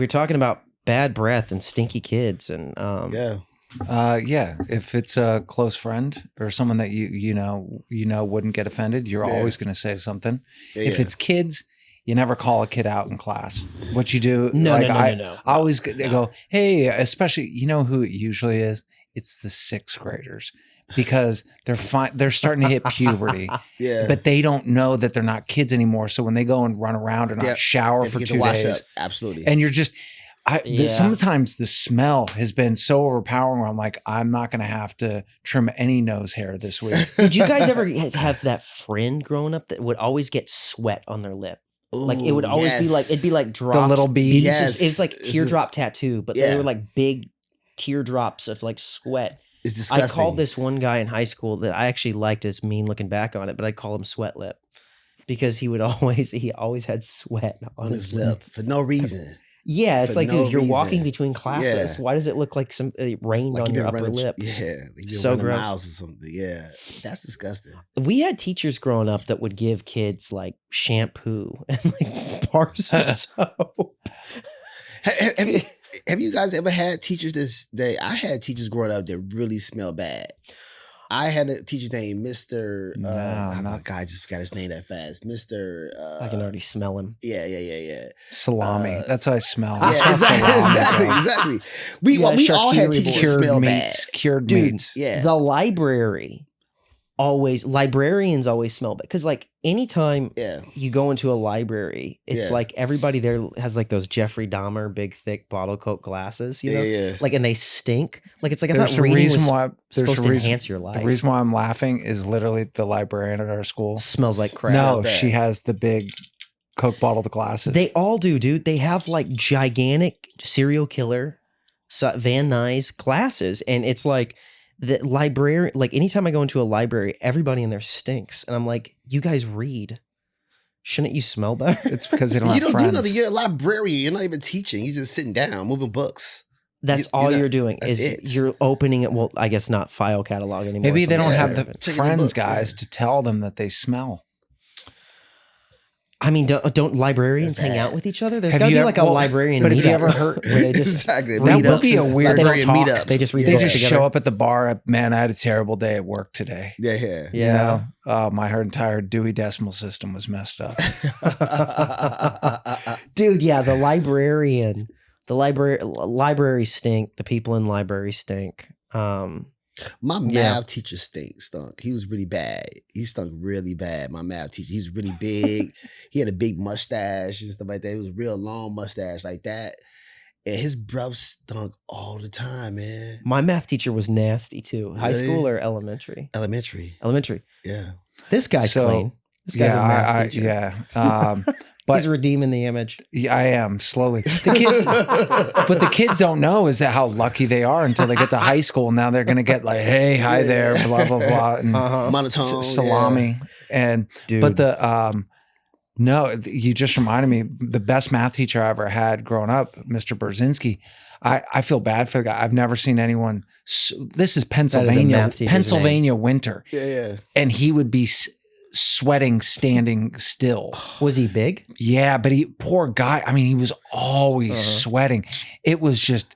we're talking about bad breath and stinky kids, and Yeah, if it's a close friend or someone that you know wouldn't get offended, you're always going to say something. If it's kids, you never call a kid out in class. What you do, No. I always go, hey, especially, you know who it usually is? It's the sixth graders, because they're starting to hit puberty, but they don't know that they're not kids anymore. So when they go and run around and not shower for 2 days, absolutely, and you're just. Sometimes the smell has been so overpowering where I'm like, I'm not going to have to trim any nose hair this week. Did you guys ever have that friend growing up that would always get sweat on their lip? Like it would always be like, it'd be like drops. The little beads. Yes. It was like teardrop tattoo, but they were like big teardrops of like sweat. It's disgusting. I called this one guy in high school that I actually liked as mean looking back on it, but I call him Sweat Lip because he always had sweat on his lip for no reason. Yeah, it's like, no dude, you're reason. walking between classes. Why does it look like it rained on your upper lip? Yeah, like so gross. Miles or something. Yeah, that's disgusting. We had teachers growing up that would give kids like shampoo and like bars of soap. Have you guys ever had teachers I had teachers growing up that really smell bad. I had a teacher named Mr. Oh my God, I just forgot his name that fast. Mr. I can already smell him. Yeah. Salami. That's what I smell. Yeah, exactly. We all had teachers that smell bad. Cured meats. Yeah. The librarians always smell bad. Because like anytime you go into a library, it's like everybody there has like those Jeffrey Dahmer big thick bottle coat glasses, you know? Yeah. Like, and they stink. Like it's like I thought reading was supposed to enhance your life. The reason why I'm laughing is literally the librarian at our school smells like crap. No, she has the big Coke bottled glasses. They all do, dude. They have like gigantic serial killer Van Nuys glasses, and it's like the library. Like anytime I go into a library, everybody in there stinks, and I'm like, you guys read. Shouldn't you smell better? It's because they don't have friends. You don't do nothing. You're a librarian. You're not even teaching. You're just sitting down, moving books. That's all you're doing is you're opening it. Well, I guess not file catalog anymore. Maybe they don't have the friends, guys, to tell them that they smell. I mean, don't librarians hang out with each other? There's got to be like a librarian meetup. But have you ever heard where they just that would be a weird meetup. They just read They just show up at the bar. Man, I had a terrible day at work today. Yeah. You know, my entire Dewey Decimal System was messed up. Dude, yeah, the library stink. The people in library stink. My math teacher stunk. He was really bad. He stunk really bad. My math teacher. He's really big. He had a big mustache and stuff like that. It was a real long mustache like that. And his breath stunk all the time, man. My math teacher was nasty too. High school or elementary? Elementary. Yeah. This guy's clean. This guy's a math teacher. Yeah. But he's redeeming the image. Yeah, I am slowly. The kids, but the kids don't know is that how lucky they are until they get to high school. Now they're going to get like, hey, hi there, blah blah blah, and monotone salami, and dude. But the no, you just reminded me the best math teacher I ever had growing up, Mr. Brzezinski. I feel bad for the guy. I've never seen anyone. This is Pennsylvania winter. Yeah. And he would be sweating standing still. Was he big? Yeah, but poor guy. I mean, he was always sweating. It was just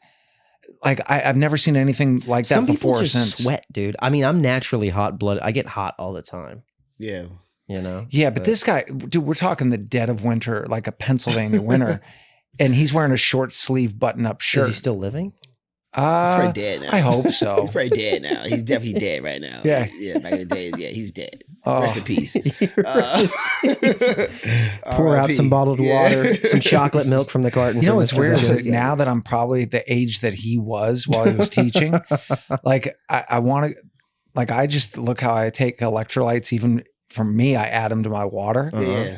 like I've never seen anything like that before. Some people just sweat, dude. I mean, I'm naturally hot blooded. I get hot all the time. Yeah, you know. Yeah, but this guy, dude, we're talking the dead of winter, like a Pennsylvania winter, and he's wearing a short sleeve button up shirt. Is he still living? He's probably dead now. I hope so. He's probably dead now. He's definitely dead right now. Yeah. Back in the days, he's dead. Rest in peace. Pour out some bottled water, some chocolate milk from the carton. You know what's weird is that now that I'm probably the age that he was while he was teaching, like I want to, like I just look how I take electrolytes. Even for me, I add them to my water,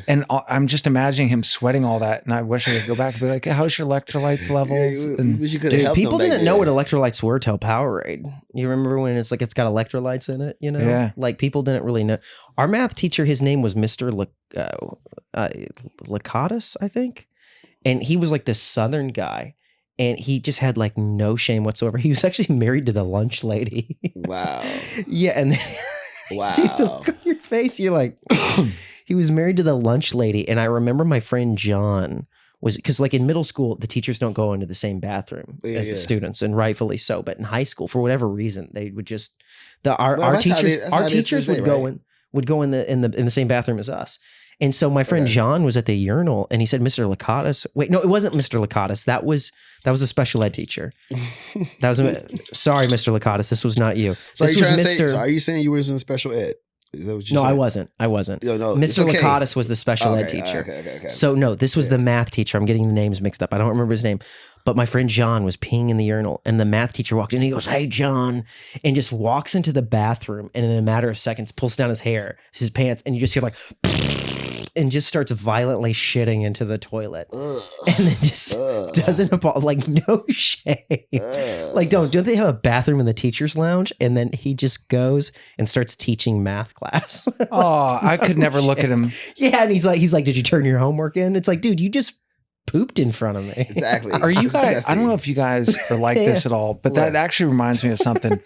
and I'm just imagining him sweating all that. And I wish I could go back and be like, "How's your electrolytes levels?" Dude, people didn't know what electrolytes were till Powerade. You remember when it's like it's got electrolytes in it? You know, yeah. Like people didn't really know. Our math teacher, his name was Mr. Lakatos, I think, and he was like this Southern guy. And he just had like no shame whatsoever. He was actually married to the lunch lady. Wow. Yeah, and wow. Dude, the look on your face, you're like, he was married to the lunch lady. And I remember my friend John was because like in middle school, the teachers don't go into the same bathroom as the students, and rightfully so. But in high school, for whatever reason, they would just our teachers would go in the same bathroom as us. And so my friend John was at the urinal, and he said, "Mr. Lakatos." Wait, no, it wasn't Mr. Lakatos. That was a special ed teacher. That was sorry, Mr. Lakatos. This was not you. So this was Mr. So are you saying you was in special ed? Is that what you No, said? I wasn't. No, Mr. Lakatos was the special ed teacher. Okay. So no, this was the math teacher. I'm getting the names mixed up. I don't remember his name. But my friend John was peeing in the urinal, and the math teacher walked in, and he goes, "Hey, John," and just walks into the bathroom, and in a matter of seconds pulls down his hair, his pants, and you just hear like, and just starts violently shitting into the toilet. And then just doesn't like no shame. Like don't they have a bathroom in the teacher's lounge? And then he just goes and starts teaching math class. Oh, I could never look at him. Yeah, and he's like, "Did you turn your homework in?" It's like, dude, you just pooped in front of me. Exactly. Are you guys, I don't know if you guys are like this at all, but that actually reminds me of something.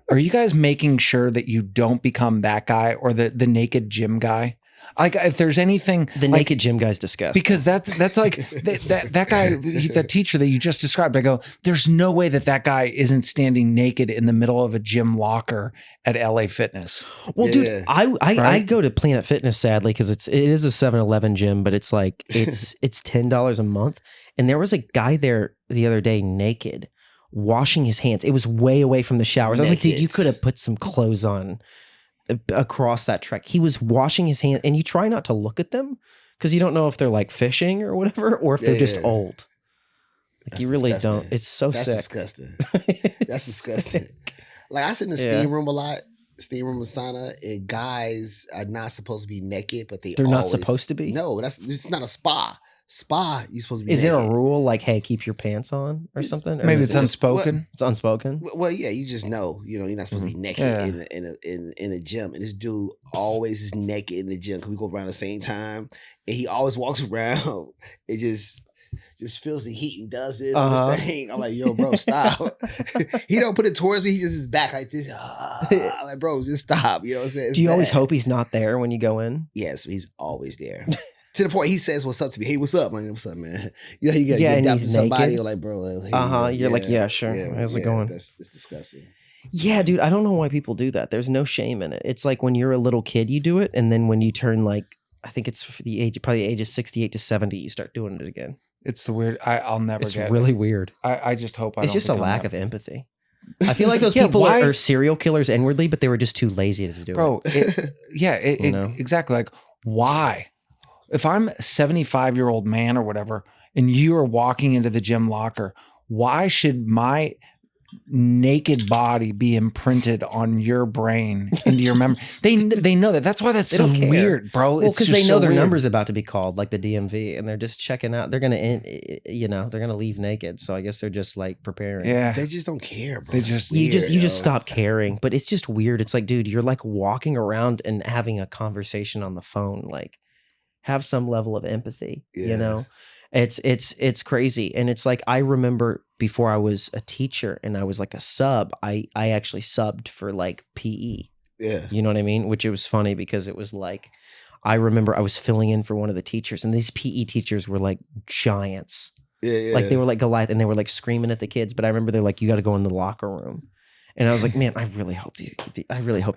Are you guys making sure that you don't become that guy or the naked gym guy? Like if there's anything, the naked gym guy's disgusting. Because that's like that guy, that teacher that you just described. I go, there's no way that guy isn't standing naked in the middle of a gym locker at LA Fitness. Well, dude, I go to Planet Fitness sadly because it is a 7-Eleven gym, but it's like it's $10 a month. And there was a guy there the other day naked, washing his hands. It was way away from the showers. I was like, dude, you could have put some clothes on across that trek. He was washing his hands, and you try not to look at them because you don't know if they're like fishing or whatever, or if they're just old. Like you really don't. It's so sick. Disgusting. That's disgusting. Like I sit in the steam room a lot, steam room and sauna, and guys are not supposed to be naked, but they're not supposed to be. No, it's not a spa. Spa, you're supposed to be. Is naked. there a rule like, hey, keep your pants on or something? Or maybe it's unspoken. It's unspoken. Well, yeah, you just know, you're not supposed to be naked in a gym. And this dude always is naked in the gym because we go around the same time, and he always walks around. It just feels the heat and does this with his thing. I'm like, yo, bro, stop. He don't put it towards me. He just is back like this. I'm like, bro, just stop. You know what I'm saying? It's Do you always bad. hope he's not there when you go in? Yes, he's always there. To the point he says what's up to me. Hey, what's up? I'm like, what's up, man? You gotta get down to somebody. You're like, bro. Hey, You're like, yeah, sure. How's it going? It's disgusting. Yeah, dude. I don't know why people do that. There's no shame in it. It's like when you're a little kid, you do it, and then when you turn like, I think it's for probably ages 68 to 70, you start doing it again. It's the weird. I'll never It's get really it. weird. I just hope I. It's don't just a become lack that. of empathy. I feel like those people why- are serial killers inwardly, but they were just too lazy to do Bro, it. Exactly. Like, why? If I'm a 75-year-old man or whatever, and you are walking into the gym locker, why should my naked body be imprinted on your brain into your memory? They know that. That's why that's They so don't care. weird, bro. Well, It's because just they know so their weird. number's about to be called, like the DMV, and they're just checking out. They're gonna, they're gonna leave naked. So I guess they're just like preparing. Yeah. They just don't care, bro. They It's just- You weird, just yo. stop caring. But it's just weird. It's like, dude, you're like walking around and having a conversation on the phone. Like, have some level of empathy. Yeah. You know, it's crazy. And it's like I remember before I was a teacher and I was like a sub. I actually subbed for like PE. Yeah. You know what I mean? Which it was funny because it was like, I remember I was filling in for one of the teachers, and these PE teachers were like giants. Yeah. Like they were like Goliath, and they were like screaming at the kids. But I remember they're like, "You got to go in the locker room," and I was like, "Man, I really hope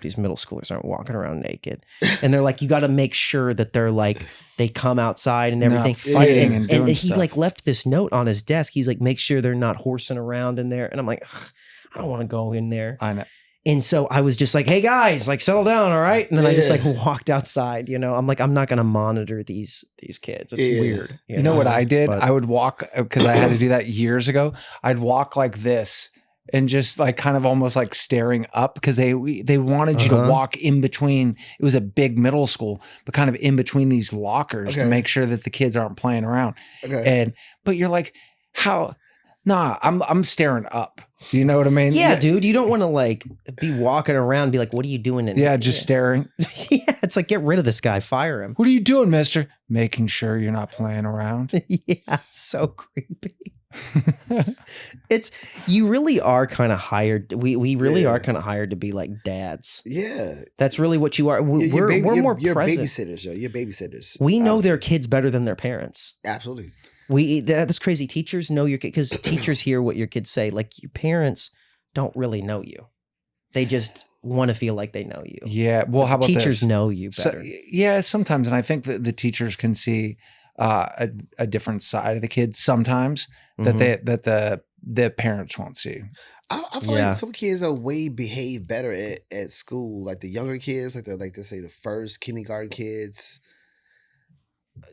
these middle schoolers aren't walking around naked." And they're like, "You got to make sure that they're like they come outside and everything." fighting and doing he stuff. like left this note on his desk. He's like, "Make sure they're not horsing around in there." And I'm like, "Ugh, I don't want to go in there." I know. And so I was just like, "Hey guys, like settle down, all right?" And then I just Yeah. like walked outside. You know, I'm like, I'm not gonna monitor these kids. It's Yeah. weird. You know what I did? But- I would walk, because I had to do that years ago. I'd walk like this and just like kind of almost like staring up, because they wanted you to walk in between. It was a big middle school, but kind of in between these lockers to Okay. make sure that the kids aren't playing around. Okay. But you're like, how? Nah, I'm staring up. You know what I mean? Yeah, dude, you don't want to like be walking around and be like, "What are you doing in Yeah, here?" just staring. Yeah, it's like, get rid of this guy, fire him. What are you doing, mister? Making sure you're not playing around. Yeah, it's so creepy. It's you really are kind of hired. We really Yeah. are kind of hired to be like dads. Yeah. That's really what you are. We're more you're present. babysitters, yo. You're babysitters. We know Honestly. their kids better than their parents. Absolutely. That's crazy. Teachers know your kid because teachers hear what your kids say. Like your parents don't really know you. They just want to feel like they know you. Yeah. Well, how about teachers this? know you better? Yeah, sometimes, and I think that the teachers can see a different side of the kids sometimes that the parents won't see. I feel like some kids are way behave better at school. Like the younger kids, like to say the first kindergarten kids,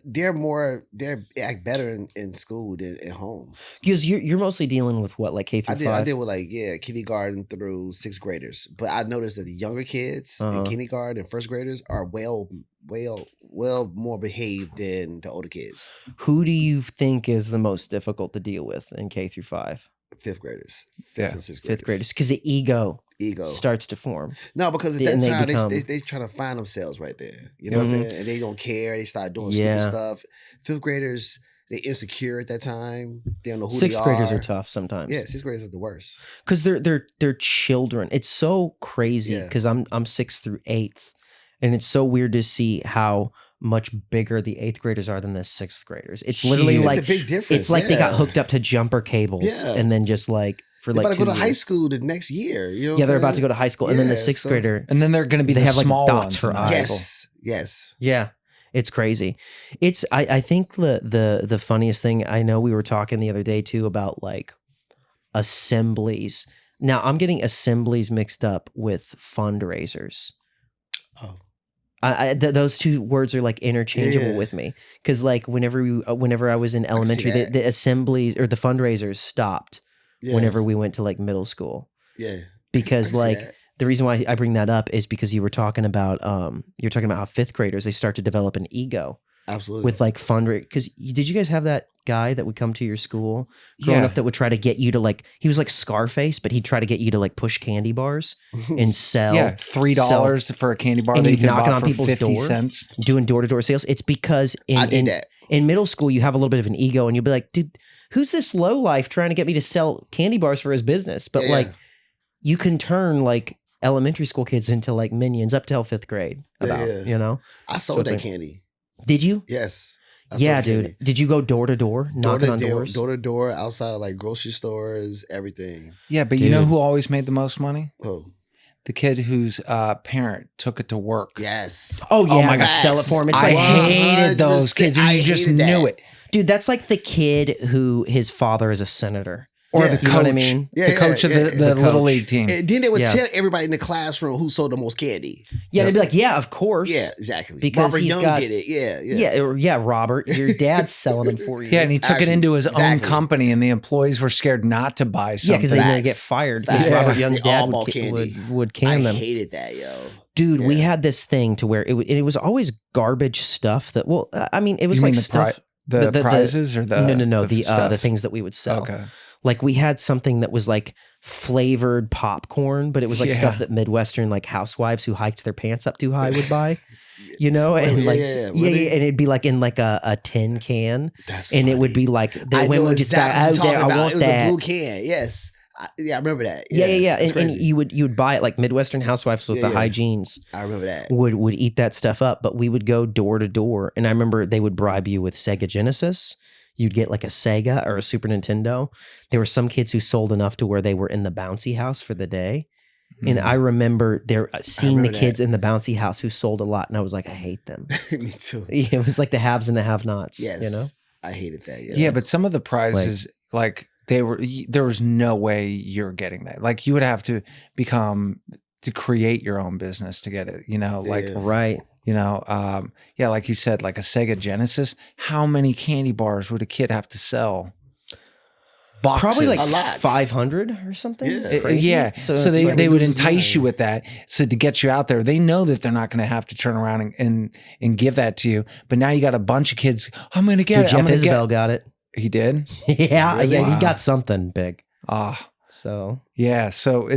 they act better in school than at home. Because you're mostly dealing with what, like K through 5? I did with kindergarten through 6th graders. But I noticed that the younger kids in kindergarten and first graders are well more behaved than the older kids. Who do you think is the most difficult to deal with in K through 5? 5th graders. Yeah. 5th graders. Because the ego starts to form. No, because at that time they trying to find themselves right there. You know what I'm saying? And they don't care. They start doing stupid stuff. 5th graders, they insecure at that time. They don't know who they are. 6th graders are tough sometimes. Yeah, 6th graders are the worst. Because they're children. It's so crazy because I'm 6th through 8th. And it's so weird to see how much bigger the 8th graders are than the 6th graders. It's literally like a big difference. It's like they got hooked up to jumper cables and then just like for they're like about to go to high school the next year. You know what they're about to go to high school, and then the 6th grader, and then they're going to be they have small like dots ones for eyes. Yes. Yeah, it's crazy. It's I think the funniest thing, I know we were talking the other day too about like assemblies. Now I'm getting assemblies mixed up with fundraisers. Oh. Those two words are like interchangeable with me because like whenever I was in elementary, the assemblies or the fundraisers stopped whenever we went to like middle school. Yeah, because like the reason why I bring that up is because you were talking about how 5th graders, they start to develop an ego. Absolutely. With like fundraising, because did you guys have that guy that would come to your school growing up that would try to get you to like, he was like Scarface, but he'd try to get you to like push candy bars and sell. Yeah, $3 for a candy bar. And you you'd knock on for people's 50 door, cents. doing door-to-door sales. It's because in middle school, you have a little bit of an ego and you'll be like, dude, who's this lowlife trying to get me to sell candy bars for his business? But like, you can turn like elementary school kids into like minions up till 5th grade you know? I sold that candy. Did you? Yes. Yeah, dude. Did you go door to door, knocking on doors? Door to door, outside of like grocery stores, everything. Yeah, but you know who always made the most money? Who? The kid whose parent took it to work. Yes. Oh yeah, my gosh, sell it for him. It's I like, hated those kids. You just knew it. Dude, that's like the kid who his father is a senator. Or the coach, you know what I mean? The coach of the little league team. And then they would tell everybody in the classroom who sold the most candy. Yeah, they'd be like, "Yeah, of course." Yeah, exactly. Because Robert Young did it. Yeah, Robert, your dad's selling them for you. Yeah, and he took it into his own company, and the employees were scared not to buy something. Yeah, because they're gonna get fired. Robert Young's dad would can them. I hated that, yo. Dude, we had this thing to where it was always garbage stuff. That I mean, it was like stuff. The prizes or the no the things that we would sell. Okay. Like we had something that was like flavored popcorn, but it was like stuff that Midwestern like housewives who hiked their pants up too high would buy, you know, and and it'd be like in like a tin can. That's and funny. it would be like the women would just I want it was that. a blue can, yes. I remember that. Yeah. And you would buy it like Midwestern housewives with the high jeans. I remember that. Would eat that stuff up, but we would go door to door, and I remember they would bribe you with Sega Genesis. You'd get like a Sega or a Super Nintendo. There were some kids who sold enough to where they were in the bouncy house for the day. And I remember seeing the kids in the bouncy house who sold a lot, and I was like, I hate them. Me too. It was like the haves and the have-nots. Yes, you know. I hated that. Yeah, but some of the prizes, like there was no way you're getting that. Like you would have to create your own business to get it. You know, like right. You know, like you said, like a Sega Genesis. How many candy bars would a kid have to sell? Boxes. Probably like 500 or something. Yeah. So they would entice you with that. So to get you out there, they know that they're not going to have to turn around and give that to you. But now you got a bunch of kids. I'm going to get it. Jeff Isabel got it. He did? Yeah. He got something big. Ah. So Yeah. So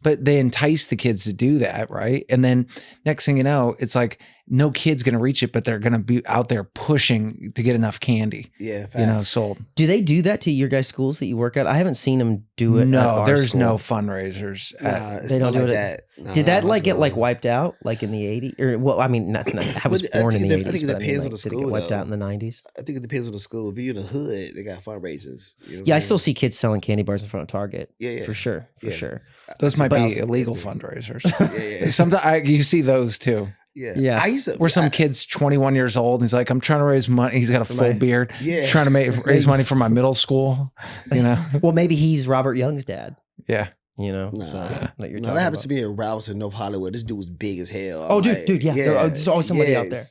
but they entice the kids to do that. Right. And then next thing you know, it's like no kid's going to reach it, but they're going to be out there pushing to get enough candy, Yeah, facts. sold. Do they do that to your guys' schools that you work at? I haven't seen them do it. at No, our there's school. no fundraisers. Nah, it's They don't not do like it that. Nah, Did that not like get school. like wiped out like in the 80s? Or well, I mean, not I was But I born in think the it- 80s. I think it but I mean, depends on like, the did it school, get wiped though. out in the 90s? I think it depends on the school. If you're in the hood, they got fundraisers. You know what Yeah, I I'm still saying? see kids selling candy bars in front of Target. Yeah, For sure. For Yeah. sure. Those might But- be illegal fundraisers. Yeah, yeah. Sometimes you see those too. Yeah. Yeah. I used to. Where some I- kid's 21 years old. He's like, I'm trying to raise money. He's got a For full my- beard. Yeah. Trying to raise money for my middle school. You know? Well, maybe he's Robert Young's dad, Yeah. you know? Nah. So, that you're No, talking that happened about. to me in Rouse in North Hollywood. This dude was big as hell. Oh, I'm dude, yeah. There's always somebody out there.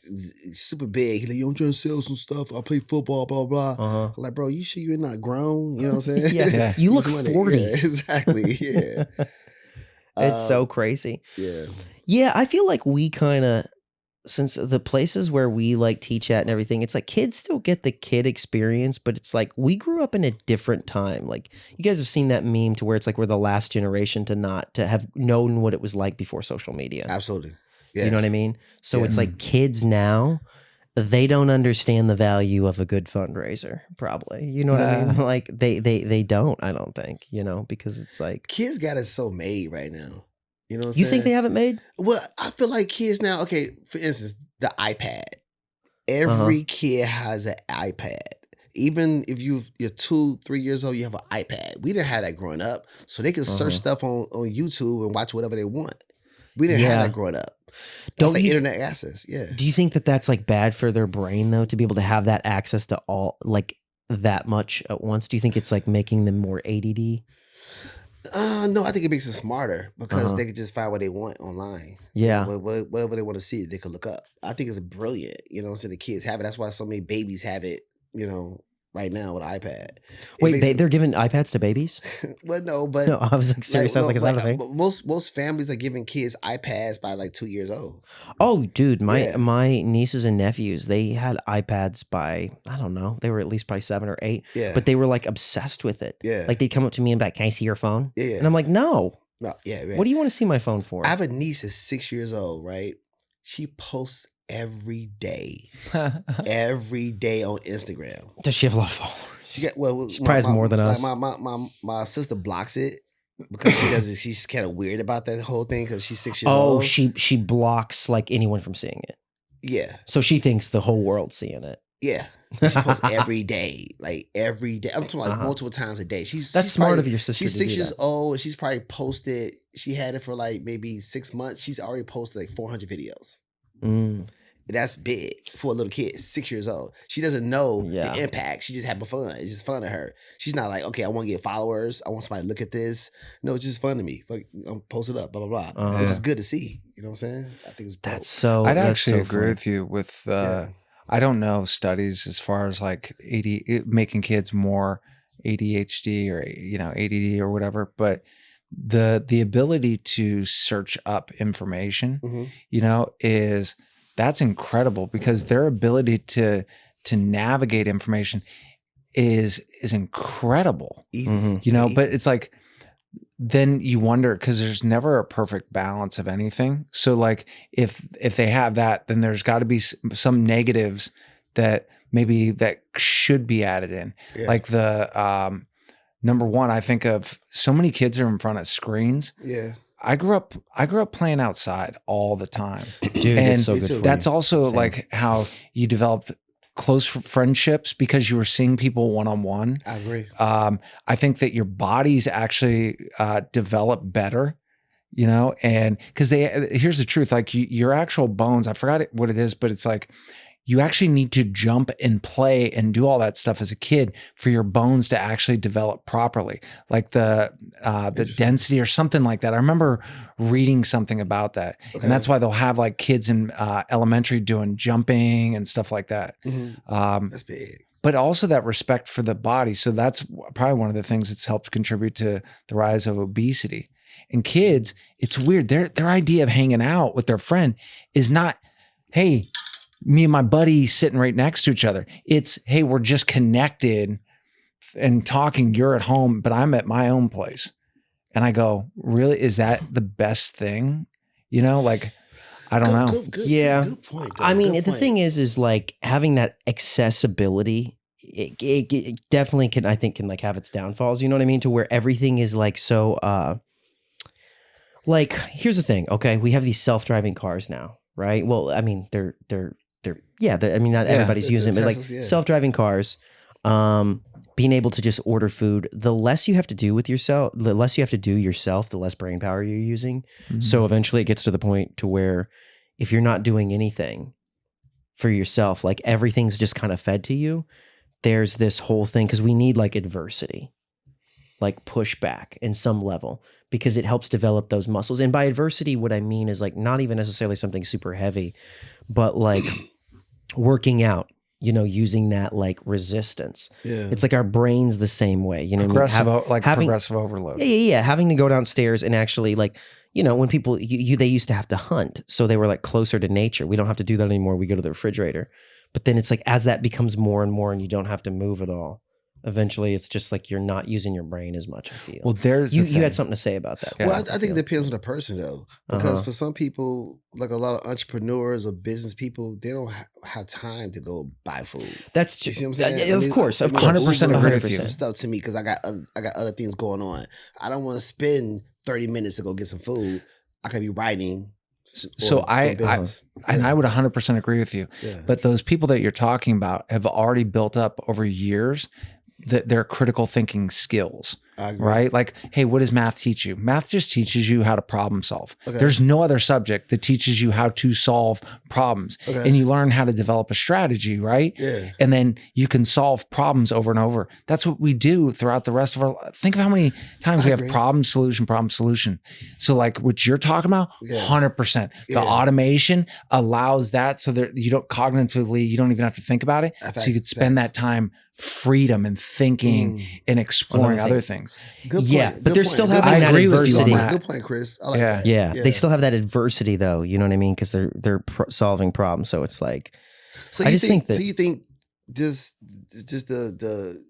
Super big. He's like, yo, I'm trying to sell some stuff. I play football, blah, blah. Uh-huh. I'm like, bro, you sure you're not grown? You know what I'm saying? Yeah. Yeah. You look Use money. 40. Yeah, exactly. Yeah. It's so crazy. Yeah. Yeah, I feel like we kind of, since the places where we like teach at and everything, it's like kids still get the kid experience, but it's like we grew up in a different time. Like you guys have seen that meme to where it's like we're the last generation to have known what it was like before social media. Absolutely. Yeah. You know what I mean? So Yeah. it's like kids now, they don't understand the value of a good fundraiser, probably. You know what I mean? Like they don't, I don't think, because it's like, Kids got it so made right now. You know what I'm you saying? think they haven't made? Well, I feel like kids now, okay, for instance, the iPad. Every kid has an iPad. Even if you're 2-3 years old, you have an iPad. We didn't have that growing up. So they could search stuff on YouTube and watch whatever they want. We didn't have Yeah. that growing up. That's Don't like you- internet access. Yeah. Do you think that that's like bad for their brain though, to be able to have that access to all like that much at once? Do you think it's like making them more ADD? No, I think it makes them smarter because Uh-huh. they could just find what they want online. Yeah. Whatever they want to see, they could look up. I think it's brilliant. You know what I'm saying? The kids have it. That's why so many babies have it, right now with iPad. It Wait, makes they're giving iPads to babies? well, no, but No, I was like serious. I was like, is that a thing? most families are giving kids iPads by like 2 years old. Oh, dude, Yeah. my nieces and nephews, they had iPads by, I don't know, they were at least probably 7 or 8, Yeah. but they were like obsessed with it. Yeah. Like they'd come up to me and be like, can I see your phone? Yeah. And I'm like, no. No, yeah, right. What do you want to see my phone for? I have a niece that's 6 years old, right? She posts every day on Instagram. Does she have a lot of followers? She got She probably has more than us. My sister blocks it because she doesn't. She's kind of weird about that whole thing because she's 6 years Oh, old. she blocks like anyone from seeing it. Yeah, So she thinks the whole world's seeing it. yeah. She posts every day, like every day. I'm talking like Uh-huh. multiple times a day. That's she's smart probably- of your sister. She's to 6 do years that. old. And she's probably posted. She had it for like maybe 6 months. She's already posted like 400 videos. Mm. That's big for a little kid, 6 years old. She doesn't know Yeah. the impact. She just having fun. It's just fun to her. She's not like, okay, I want to get followers. I want somebody to look at this. No, it's just fun to me. Like, I'm post it up, blah, blah, blah. Uh-huh. Which is good to see. You know what I'm saying? I think it's dope. That's so. I'd that's actually so agree funny. with you with, Yeah. I don't know studies as far as like making kids more ADHD or, ADD or whatever, but the ability to search up information, Mhm. that's incredible because their ability to navigate information is incredible, Easy. Mhm. but it's like, then you wonder because there's never a perfect balance of anything. So like if they have that, then there's got to be some negatives that maybe that should be added in. Yeah. Like the number one, I think of so many kids are in front of screens. Yeah. I grew up playing outside all the time. Dude, And it's so Me good too. for That's you. also Same. like how you developed close friendships because you were seeing people one-on-one. I agree. I think that your bodies actually develop better, and because here's the truth, like your actual bones, I forgot what it is, but it's like you actually need to jump and play and do all that stuff as a kid for your bones to actually develop properly, like the density or something like that. I remember reading something about that, Okay. and that's why they'll have like kids in elementary doing jumping and stuff like that. Mhm. That's big. But also that respect for the body. So that's probably one of the things that's helped contribute to the rise of obesity. And kids, it's weird. Their idea of hanging out with their friend is not, hey, me and my buddy sitting right next to each other. It's, hey, we're just connected and talking. You're at home, but I'm at my own place. And I go, really, is that the best thing? You know, like, I don't know. Yeah. Good point. Though. I mean, Good the point. thing is like having that accessibility. It definitely can, I think, can like have its downfalls. You know what I mean? To where everything is like so. Like, here's the thing. Okay, we have these self-driving cars now, right? Well, I mean, they're I mean, not Yeah. everybody's using it, but like Teslas, yeah. self-driving cars. Being able to just order food, the less you have to do with yourself, the less you have to do yourself, the less brain power you're using. Mhm. So eventually it gets to the point to where if you're not doing anything for yourself, like everything's just kind of fed to you, there's this whole thing because we need like adversity, like pushback in some level because it helps develop those muscles. And by adversity, what I mean is like not even necessarily something super heavy, but like working out, you know, using that like resistance. Yeah. It's like our brain's the same way, you know, what I mean? Progressive, having- progressive overload. Yeah. Having to go downstairs and actually like, you know, when people, they used to have to hunt. So they were like closer to nature. We don't have to do that anymore. We go to the refrigerator. But then it's like, as that becomes more and more and you don't have to move at all, eventually it's just like you're not using your brain as much, I feel. Well, there's you the thing. had something to say about that. Yeah. Well, I think it depends on the person though, because Uh-huh. for some people, like a lot of entrepreneurs or business people, they don't have time to go buy food. That's You just, see what I'm saying? of course. 100% agree with you. Some stuff to me because I got other things going on. I don't want to spend 30 minutes to go get some food. I could be writing. So doing business. And I would 100% agree with you. Yeah. But those people that you're talking about have already built up over years their critical thinking skills, I agree. right? Like, hey, what does math teach you? Math just teaches you how to problem solve. Okay. There's no other subject that teaches you how to solve problems. Okay. And you learn how to develop a strategy, right? Yeah. And then you can solve problems over and over. That's what we do throughout the rest of our life. Think of how many times we have agree. problem, solution. So like what you're talking about, Yeah. 100%. The Yeah. automation allows that so that you don't cognitively, you don't even have to think about it. So you could spend that time freedom and thinking and exploring other other things. Good point. Yeah, but Good they're point. still Good having point. that I agree with you on adversity. that. Good point, Chris. I like Yeah. that. Yeah, they still have that adversity though. You know what I mean? Because they're solving problems. So it's like, So I you just think that- so you think just the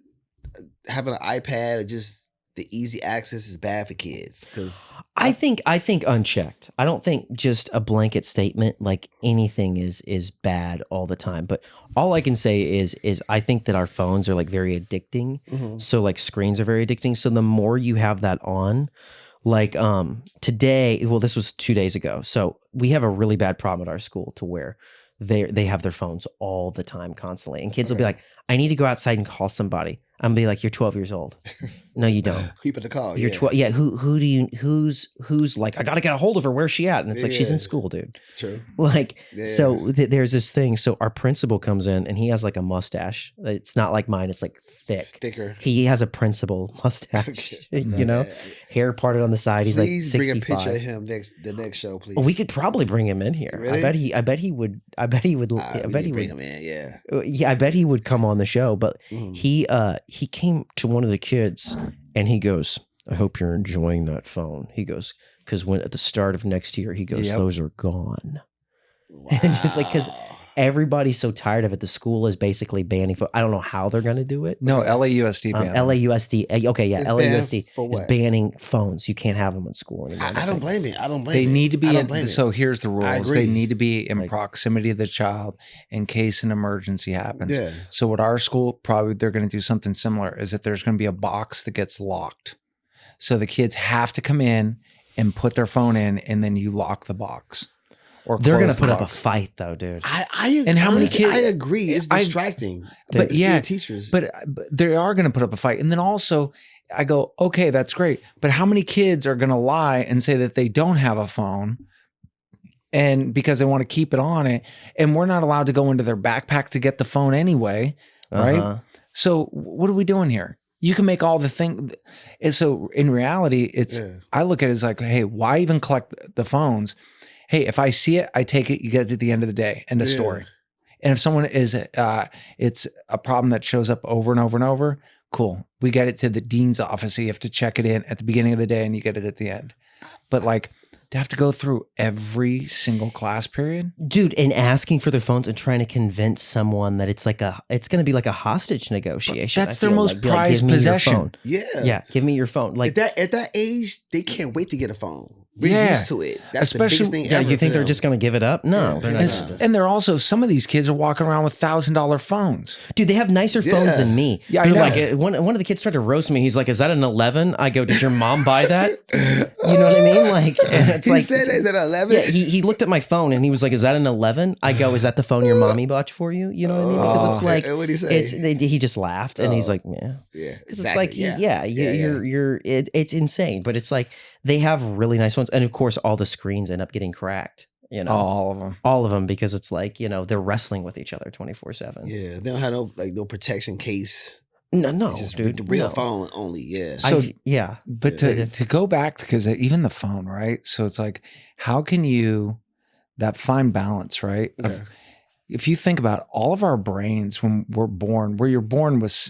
having an iPad or just the easy access is bad for kids? Because I think unchecked. I don't think just a blanket statement like anything is bad all the time. But all I can say is I think that our phones are like very addicting. So like screens are very addicting. So the more you have that on, like today, well, this was 2 days ago. So we have a really bad problem at our school to where they have their phones all the time, constantly, and kids will be like, "I need to go outside and call somebody." I'm gonna be like, "You're 12 years old." No, you don't. keep it the call. You're 12. Yeah. Who's like, I gotta get a hold of her. Where's she at? And it's like, she's in Yeah. school, dude. True. Like, Yeah. so there's this thing. So our principal comes in and he has like a mustache. It's not like mine. It's like thick. Sticker. He has a principal mustache, you know, hair parted on the side. He's Please like bring 65. a picture of him the next show, please. Well, we could probably bring him in here. Really? I bet he would. I bet he would. We I bet need he to bring would. him in. Yeah. Yeah, I bet he would come on the show. But Mhm. he came to one of the kids and he goes, "I hope you're enjoying that phone." He goes, because when at the start of next year, he goes, Yep. "Those are gone." And just like, 'cause Wow. Everybody's so tired of it. The school is basically banning phone. I don't know how they're going to do it. No, LAUSD banned them. LAUSD. Okay, yeah, It's LAUSD banned for is what? banning phones. You can't have them in school anymore. I don't blame it. I don't blame They it. need to I be don't blame in, it. so here's the rules. agree. They need to be in Like- proximity of the child in case an emergency happens. Yeah. So what our school probably they're going to do something similar is that there's going to be a box that gets locked. So the kids have to come in and put their phone in and then you lock the box. Or They're going close to put the up a box. fight though, dude. And how many honestly, kids- I agree. It's I- distracting. But It's yeah, being teachers. But they are going to put up a fight. And then also I go, okay, that's great. But how many kids are going to lie and say that they don't have a phone and because they want to keep it on it and we're not allowed to go into their backpack to get the phone anyway, right? Uh-huh. So what are we doing here? You can make all the thing. And so in reality, it's, Yeah. I look at it as like, hey, why even collect the phones? Hey, if I see it, I take it, you get it at the end of the day, end of Yeah. story. And if someone is, it's a problem that shows up over and over and over, cool. We get it to the dean's office. So you have to check it in at the beginning of the day and you get it at the end. But like to have to go through every single class period? Dude, and asking for their phones and trying to convince someone that it's going to be like a hostage negotiation. That's I their feel most like. Be like, prized give me your possession. phone. Yeah. Yeah, give me your phone. Like At that age, they can't wait to get a phone. We're Yeah. used to it. That's Especially- the biggest thing yeah, ever. you think for they're them. just going to give it up? No, Yeah. they're not. And, Yeah. gonna. and they're also, some of these kids are walking around with $1,000 phones. Dude, they have nicer phones Yeah. than me. Yeah, I They're know. like one of the kids tried to roast me. He's like, "Is that an 11?" I go, "Did your mom buy that?" You know what I mean? Like, and it's He like, said that at 11. yeah, he looked at my phone and he was like, "Is that an 11?" I go, "Is that the phone your mommy bought for you?" You know what I mean? Because it's like, And what'd he say? he just laughed and he's Oh. like, "Yeah." Yeah, Because it's like, exactly. it's insane. But it's like they have really nice ones, and of course, all the screens end up getting cracked. You know, All of them. all of them, because it's like, they're wrestling with each other 24/7. Yeah, they don't have no protection case. No, It's just dude, the real no. phone only. Yeah. So- Yeah, But Yeah. to go back, because even the phone, right? So it's like, how can you, that fine balance, right? Of- Yeah. If you think about all of our brains when we're born, where you're born with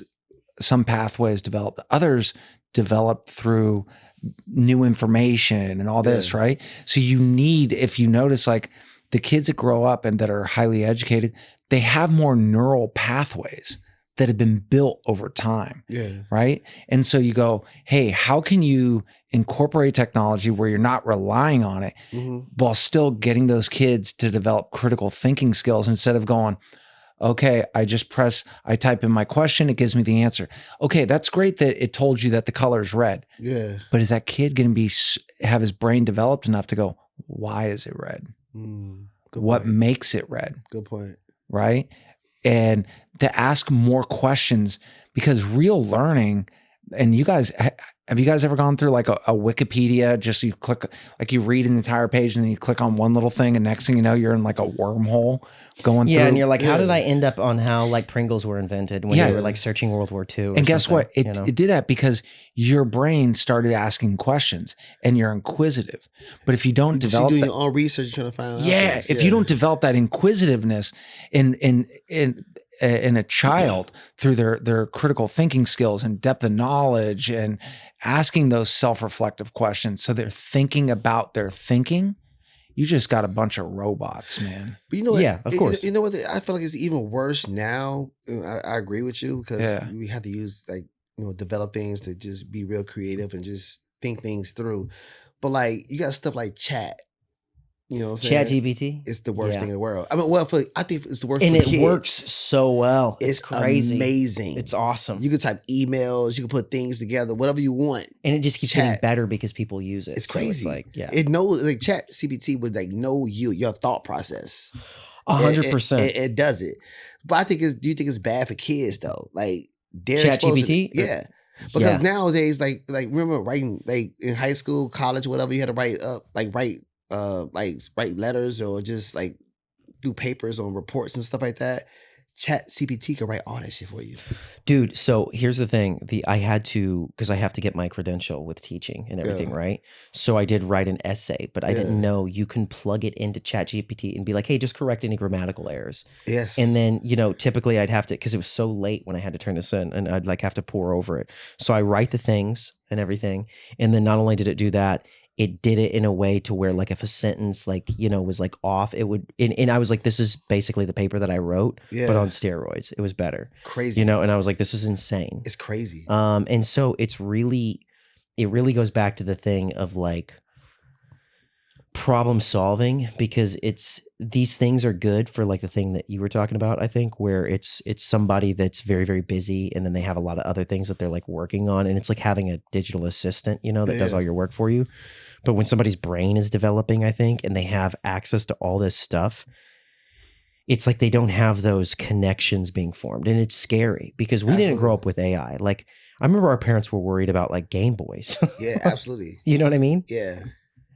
some pathways developed, others develop through new information and all this, Yeah. right? So you need, if you notice, like the kids that grow up and that are highly educated, they have more neural pathways that have been built over time. Yeah. Right. And so you go, hey, how can you incorporate technology where you're not relying on it hmm while still getting those kids to develop critical thinking skills instead of going, okay, I type in my question, it gives me the answer. Okay, that's great that it told you that the color is red, Yeah. but is that kid going to have his brain developed enough to go, why is it red? Good What point. makes it red? Good point. Right? And to ask more questions, because real learning, and you guys, have you guys ever gone through like a Wikipedia, just you click, like you read an entire page and then you click on one little thing and next thing you know, you're in like a wormhole going yeah, through. and you're like, how did Yeah. I end up on how like Pringles were invented when Yeah. they were like searching World War II? And guess what? It you know? did that because your brain started asking questions and you're inquisitive. But if you don't You develop doing that, your own research, trying to find out. yeah, things. if you don't develop that inquisitiveness in a child through their critical thinking skills and depth of knowledge and asking those self-reflective questions, so they're thinking about their thinking, you just got a bunch of robots, man. But you know what? Yeah, of course. You know what? I feel like it's even worse now. I agree with you because Yeah. we have to use develop things to just be real creative and just think things through. But like you got stuff like chat. You know what I'm saying? ChatGPT. It's the worst Yeah. thing in the world. I mean, I think it's the worst And for it kids. works so well. It's crazy. amazing. It's awesome. You can type emails. You can put things together, whatever you want. and it just keeps Chat. getting better because people use it. It's So crazy. like, yeah, It knows like Chat CPT would like know your thought process. 100%. It does it. But I think do you think it's bad for kids though? Like they're exposed to- ChatGPT? yeah. Because Yeah. nowadays, like remember writing like in high school, college, whatever, you had to write write letters or just like do papers on reports and stuff like that. Chat CPT can write all that shit for you. Dude, so here's the thing. I had to, because I have to get my credential with teaching and everything, Yeah. right? So I did write an essay, but I didn't Yeah. know you can plug it into ChatGPT and be like, hey, just correct any grammatical errors. Yes. And then, typically I'd have to, because it was so late when I had to turn this in, and I'd like have to pour over it. So I write the things and everything. And then not only did it do that, it did it in a way to where like if a sentence was like off, it would, and I was like, this is basically the paper that I wrote, yeah. but on steroids. It was better, crazy. and I was like, this is insane. It's crazy. And so it really goes back to the thing of like problem solving, because these things are good for like the thing that you were talking about, I think, where it's somebody that's very, very busy and then they have a lot of other things that they're like working on, and it's like having a digital assistant, that does Yeah. all your work for you. But when somebody's brain is developing, I think, and they have access to all this stuff, it's like they don't have those connections being formed, and it's scary because we didn't grow up with AI. Like I remember our parents were worried about like Game Boys. Yeah, absolutely. You know what I mean? Yeah.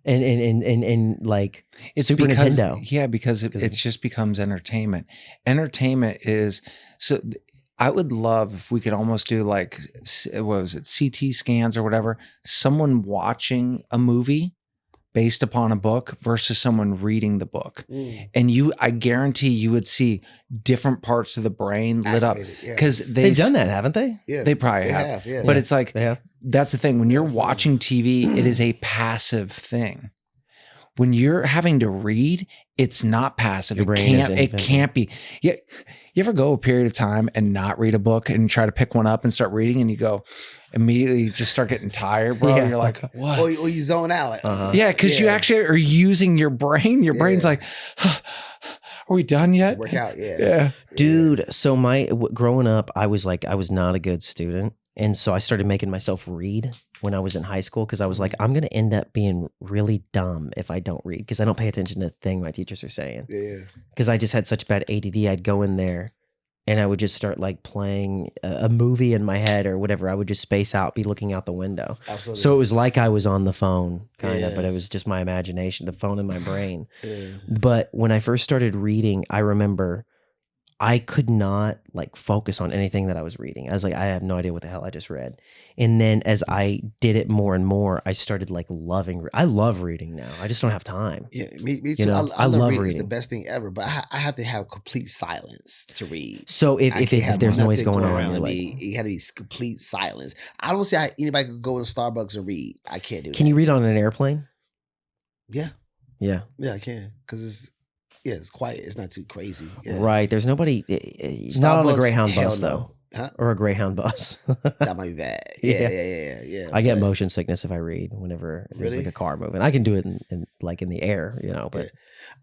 And like It's Super because, Nintendo. Yeah, because it just becomes entertainment. Entertainment is so. I would love if we could almost do like, what was it, CT scans or whatever. Someone watching a movie based upon a book versus someone reading the book, and I guarantee you would see different parts of the brain lit up Activated, yeah. because they've done that, haven't they? Yeah, they probably have. Yeah. But it's like They have. that's the thing. When you're Absolutely. watching TV, it is a passive thing. when you're having to read, it's not passive. Your brain is It infinite. can't be. Yeah. You ever go a period of time and not read a book and try to pick one up and start reading and you go immediately you just start getting tired, bro? Yeah. You're like, what? Or you zone out. Like, Uh-huh. Yeah, because you actually are using your brain. Your brain's Yeah. like, are we done yet? Work out. Yeah. Yeah. Dude, so growing up, I was not a good student. And so I started making myself read when I was in high school because I was like, I'm going to end up being really dumb if I don't read because I don't pay attention to the thing my teachers are saying. Yeah. Because I just had such bad ADD, I'd go in there and I would just start like playing a movie in my head or whatever. I would just space out, be looking out the window. Absolutely. So it was like I was on the phone, kind of, Yeah. but it was just my imagination, the phone in my brain. Yeah. But when I first started reading, I remember I could not like focus on anything that I was reading. I was like, I have no idea what the hell I just read. And then as I did it more and more, I started like loving. I love reading now. I just don't have time. Yeah, me too. You know, I I love love reading. It's the reading. best thing ever, but I have to have complete silence to read. So if I can't have there's noise nothing going on, around you're me. like, It had to be complete silence. I don't see how anybody could go in Starbucks and read. I can't do that. can you read on an airplane? Yeah, Yeah, yeah, I can because it's quiet. It's not too crazy. Yeah. right. There's nobody. Not on a Starbucks, Greyhound hell bus no. though, Huh? or a Greyhound bus. That might be bad. Yeah. Yeah. I get but- motion sickness if I read whenever there's Really? like a car moving. I can do it in like in the air, but Yeah.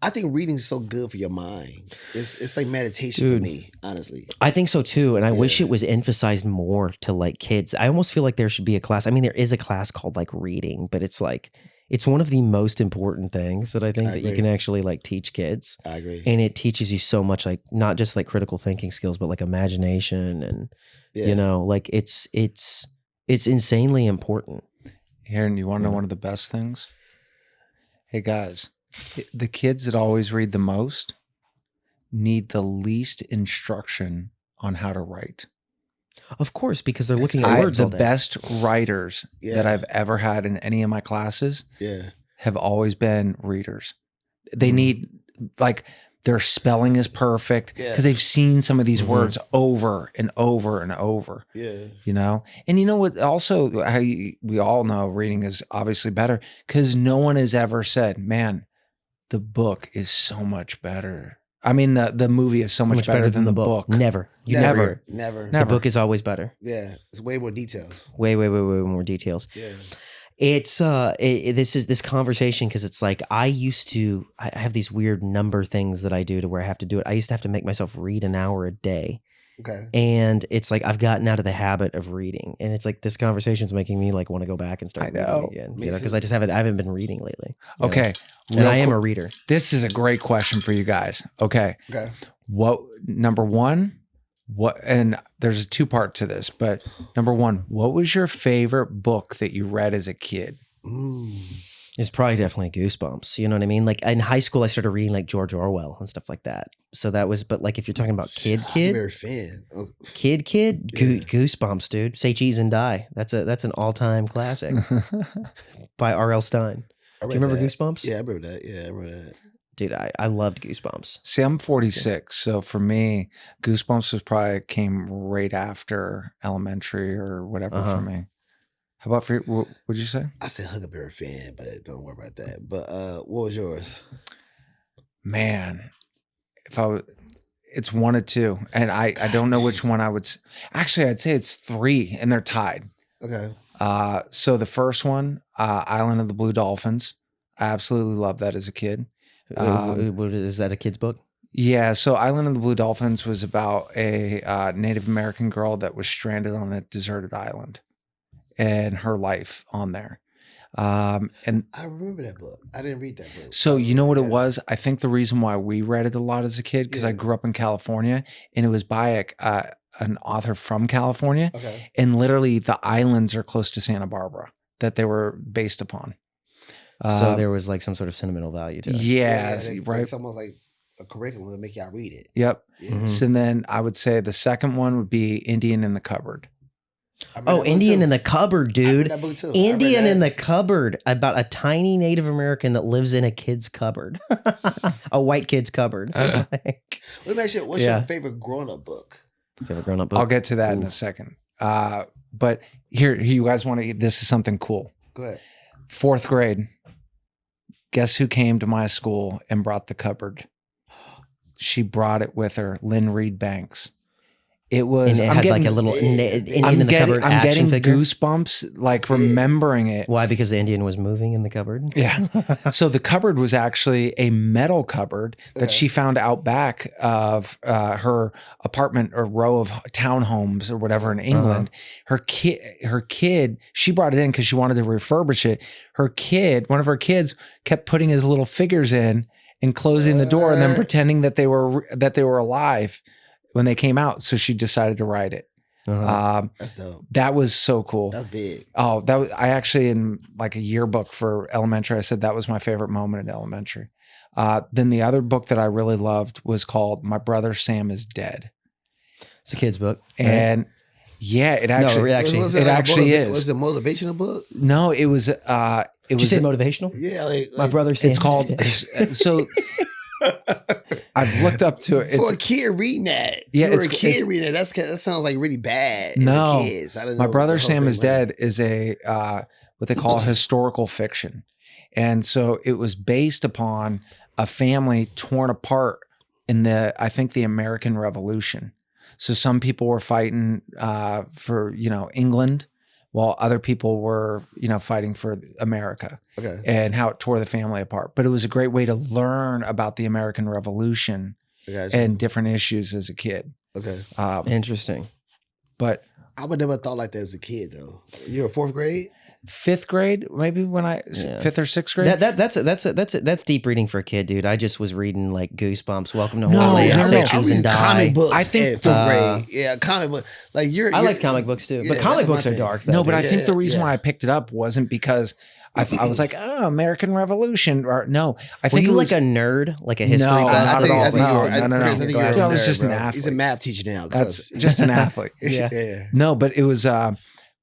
I think reading is so good for your mind. It's like meditation Dude. for me, honestly. I think so too. And I wish Yeah. it was emphasized more to like kids. I almost feel like there should be a class. I mean, there is a class called like reading, but it's like, it's one of the most important things that I think I that you agree. can actually like teach kids. I agree. And it teaches you so much, like not just like critical thinking skills, but like imagination and, Yeah. you know, like it's insanely important. Here, and you want to know Yeah. one of the best things? Hey guys, the kids that always read the most need the least instruction on how to write. Of course, because they're looking at words The all day. best writers that Yeah. I've ever had in any of my classes Yeah. have always been readers. They Mhm. need, like, their spelling is perfect Yeah. because they've seen some of these Mhm. words over and over and over, Yeah. you know? And you know what? Also, we all know reading is obviously better because no one has ever said, man, the book is so much better. I mean, the movie is so much, better than the book. Never. You Never. never. Never. Never. The book is always better. Yeah. It's way more details. Way more details. Yeah. It's this conversation because it's like I have these weird number things that I do to where I have to do it. I used to have to make myself read an hour a day. Okay. And it's like I've gotten out of the habit of reading. And it's like this conversation's making me like want to go back and start I know. reading again. Me You know, too. because I haven't been reading lately. you know? Okay. And real I am quick- a reader. This is a great question for you guys. Okay. Okay. What, number one, and there's a 2-part to this, but number one, what was your favorite book that you read as a kid? It's probably definitely Goosebumps. You know what I mean? Like in high school, I started reading like George Orwell and stuff like that. So that was, but like if you're talking about I'm a very fan. kid, Yeah. Goosebumps, dude. Say cheese and die. That's an all time classic by R.L. Stein. I Do read you remember that. Goosebumps? Yeah, I remember that. Yeah, I remember that. Dude, I loved Goosebumps. See, I'm 46. So for me, Goosebumps was probably came right after elementary or whatever Uh-huh. for me. How about for you? What would you say? I said Huckleberry fan, but don't worry about that. But what was yours? Man, it's one or two. And I don't know which one I would, actually, I'd say it's 3 and they're tied. Okay. So the first one, Island of the Blue Dolphins. I absolutely loved that as a kid. Is that a kid's book? Yeah, so Island of the Blue Dolphins was about a Native American girl that was stranded on a deserted island and her life on there. And I remember that book. I didn't read that book. so you know what it Yeah. was? I think the reason why we read it a lot as a kid, because I Yeah. grew up in California and it was by an author from California. Okay. And literally the islands are close to Santa Barbara that they were based upon. So there was like some sort of sentimental value to it. Yeah, right. It's almost like a curriculum to make y'all read it. Yep. Yeah. Mhm. So then I would say the second one would be Indian in the Cupboard. I read Oh, that book Indian too. in the Cupboard, I read dude. that book too. Indian in the Cupboard, about a tiny Native American that lives in a kid's cupboard, a white kid's cupboard. Let me ask you, what's Yeah. your favorite grown-up book? Favorite grown-up book? I'll get to that in Ooh. a second. But here you guys want to, this is something cool. Go ahead. 4th grade, Guess who came to my school and brought the cupboard? She brought it with her, Lynn Reed Banks. It was. And it I'm had getting, like a little Indian I'm in the getting, cupboard I'm action getting figure. goosebumps, like remembering it. Why? Because the Indian was moving in the cupboard. Yeah. So the cupboard was actually a metal cupboard that she found out back of her apartment or row of townhomes or whatever in England. Her kid, she brought it in because she wanted to refurbish it. One of her kids kept putting his little figures in and closing the door and then pretending that they were alive when they came out. So she decided to write it. That's dope. That was so cool. That's big. Oh, I actually, in like a yearbook for elementary, I said that was my favorite moment in elementary. Then the other book that I really loved was called My Brother Sam is Dead. It's a kid's book. Right? And yeah, it actually, Was it actually is. Was it a motivational book? No, it was, Did you say motivational? Yeah. My brother Sam. it's called, so I've looked up to it. For a kid reading that. Yeah, For a kid reading that, that sounds like really bad. No. As a kid. So I didn't My know Brother the whole Sam thing is was- Dead is a what they call historical fiction. And so it was based upon a family torn apart in I think the American Revolution. So some people were fighting for, England, while other people were, fighting for America. Okay. And how it tore the family apart. But it was a great way to learn about the American Revolution I got you. and different issues as a kid. Okay. Interesting. But I would never thought like that as a kid though. You're in 4th grade? 5th grade, maybe when Yeah. 5th or 6th grade. That's deep reading for a kid, dude. I just was reading like Goosebumps, Welcome to No, Hawaii, no, Say no. Cheese and Die. comic books. I think, at 5th grade. Yeah, comic book. Like I like comic books too, Yeah, but comic that was books my are thing. dark. Though, No, but I dude. think the Yeah, reason yeah. why I picked it up wasn't because I was like, American Revolution, or no. I Were think you it was like a nerd, like a history No, buff? not at all. I think you were. No. Chris, I think you were I a was nerd, just an bro. athlete. He's a math teacher now. that's cuz. just an athlete. Yeah. Yeah. No, but it was.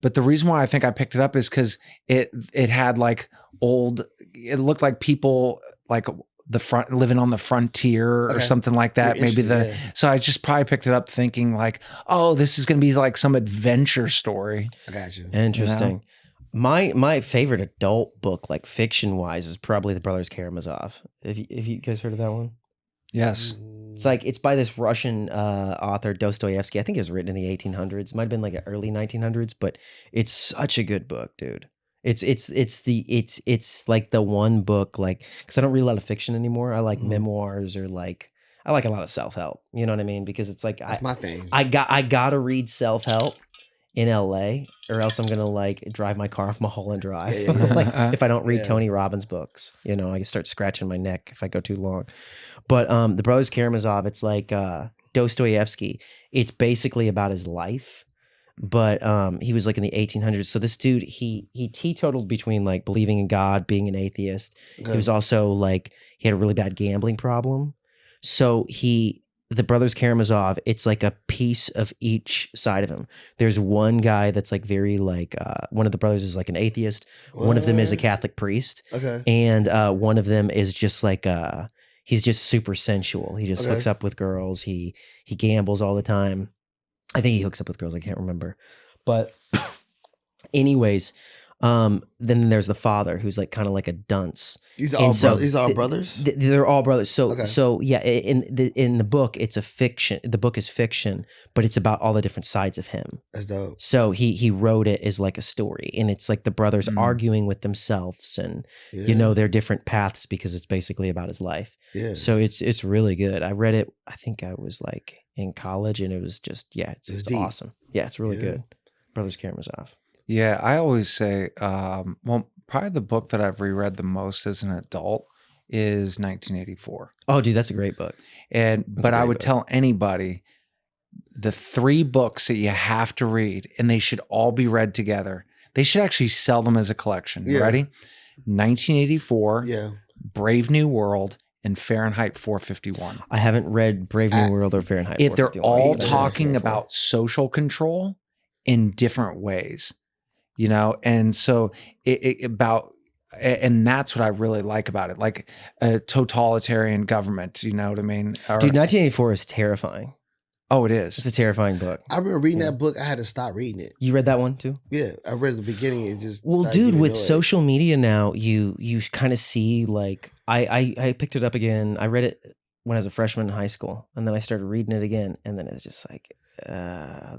But the reason why I think I picked it up is because it had like old. It looked like people like the front living on the frontier or Okay. something like that. You're Maybe interested, yeah. So I just probably picked it up thinking like, oh, this is going to be like some adventure story. I got you. Interesting. My favorite adult book, like fiction wise, is probably The Brothers Karamazov. Have you guys heard of that one? Yes. It's by this Russian author Dostoevsky. I think it was written in the 1800s. Might have been like early 1900s, but it's such a good book, dude. It's like the one book, like, because I don't read a lot of fiction anymore. I like memoirs, or like I like a lot of self help. You know what I mean? Because it's like That's my thing. I gotta read self help in LA, or else I'm gonna like drive my car off Mulholland Drive. Yeah, yeah, yeah. Like if I don't read Yeah. Tony Robbins books, I can start scratching my neck if I go too long. But The Brothers Karamazov, it's like Dostoevsky. It's basically about his life, but he was like in the 1800s. So this dude, he teetotaled between like believing in God, being an atheist. Okay. He was also like, he had a really bad gambling problem. So The Brothers Karamazov, it's like a piece of each side of him. There's one guy that's like very like, one of the brothers is like an atheist. One of them is a What? Catholic priest. Okay. And one of them is just like, he's just super sensual. He just Okay. hooks up with girls. He gambles all the time. I think he hooks up with girls. I can't remember. But anyways, then there's the father who's like kind of like a dunce. These are And all so brothers. These are all th- brothers. They're all brothers. So Okay. so yeah, in the book, it's a fiction. The book is fiction, but it's about all the different sides of him. That's dope. So he wrote it as like a story, and it's like the brothers Mm. arguing with themselves, and Yeah. their different paths, because it's basically about his life. Yeah. So it's really good. I read it. I think I was like in college, and it was just It was it's deep. awesome. Yeah, it's really Yeah. good. Brothers Karamazov. Yeah, I always say, well, probably the book that I've reread the most as an adult is 1984. Oh, dude, that's a great book. But I great would book. tell anybody the 3 books that you have to read, and they should all be read together. They should actually sell them as a collection. Yeah. Ready? 1984, Yeah. Brave New World, and Fahrenheit 451. I haven't read Brave New World or Fahrenheit. If they're 451, all but I read talking 451. about social control in different ways, and so and that's what I really like about it, like a totalitarian government, you know what I mean? Or- Dude, 1984 is terrifying. Oh, it is. It's a terrifying book. I remember reading Yeah. that book. I had to stop reading it. You read that one too? Yeah, I read at the beginning. It just Well, started dude, getting with annoying. social media now, you kind of see like I picked it up again. I read it when I was a freshman in high school, and then I started reading it again, and then it's just like,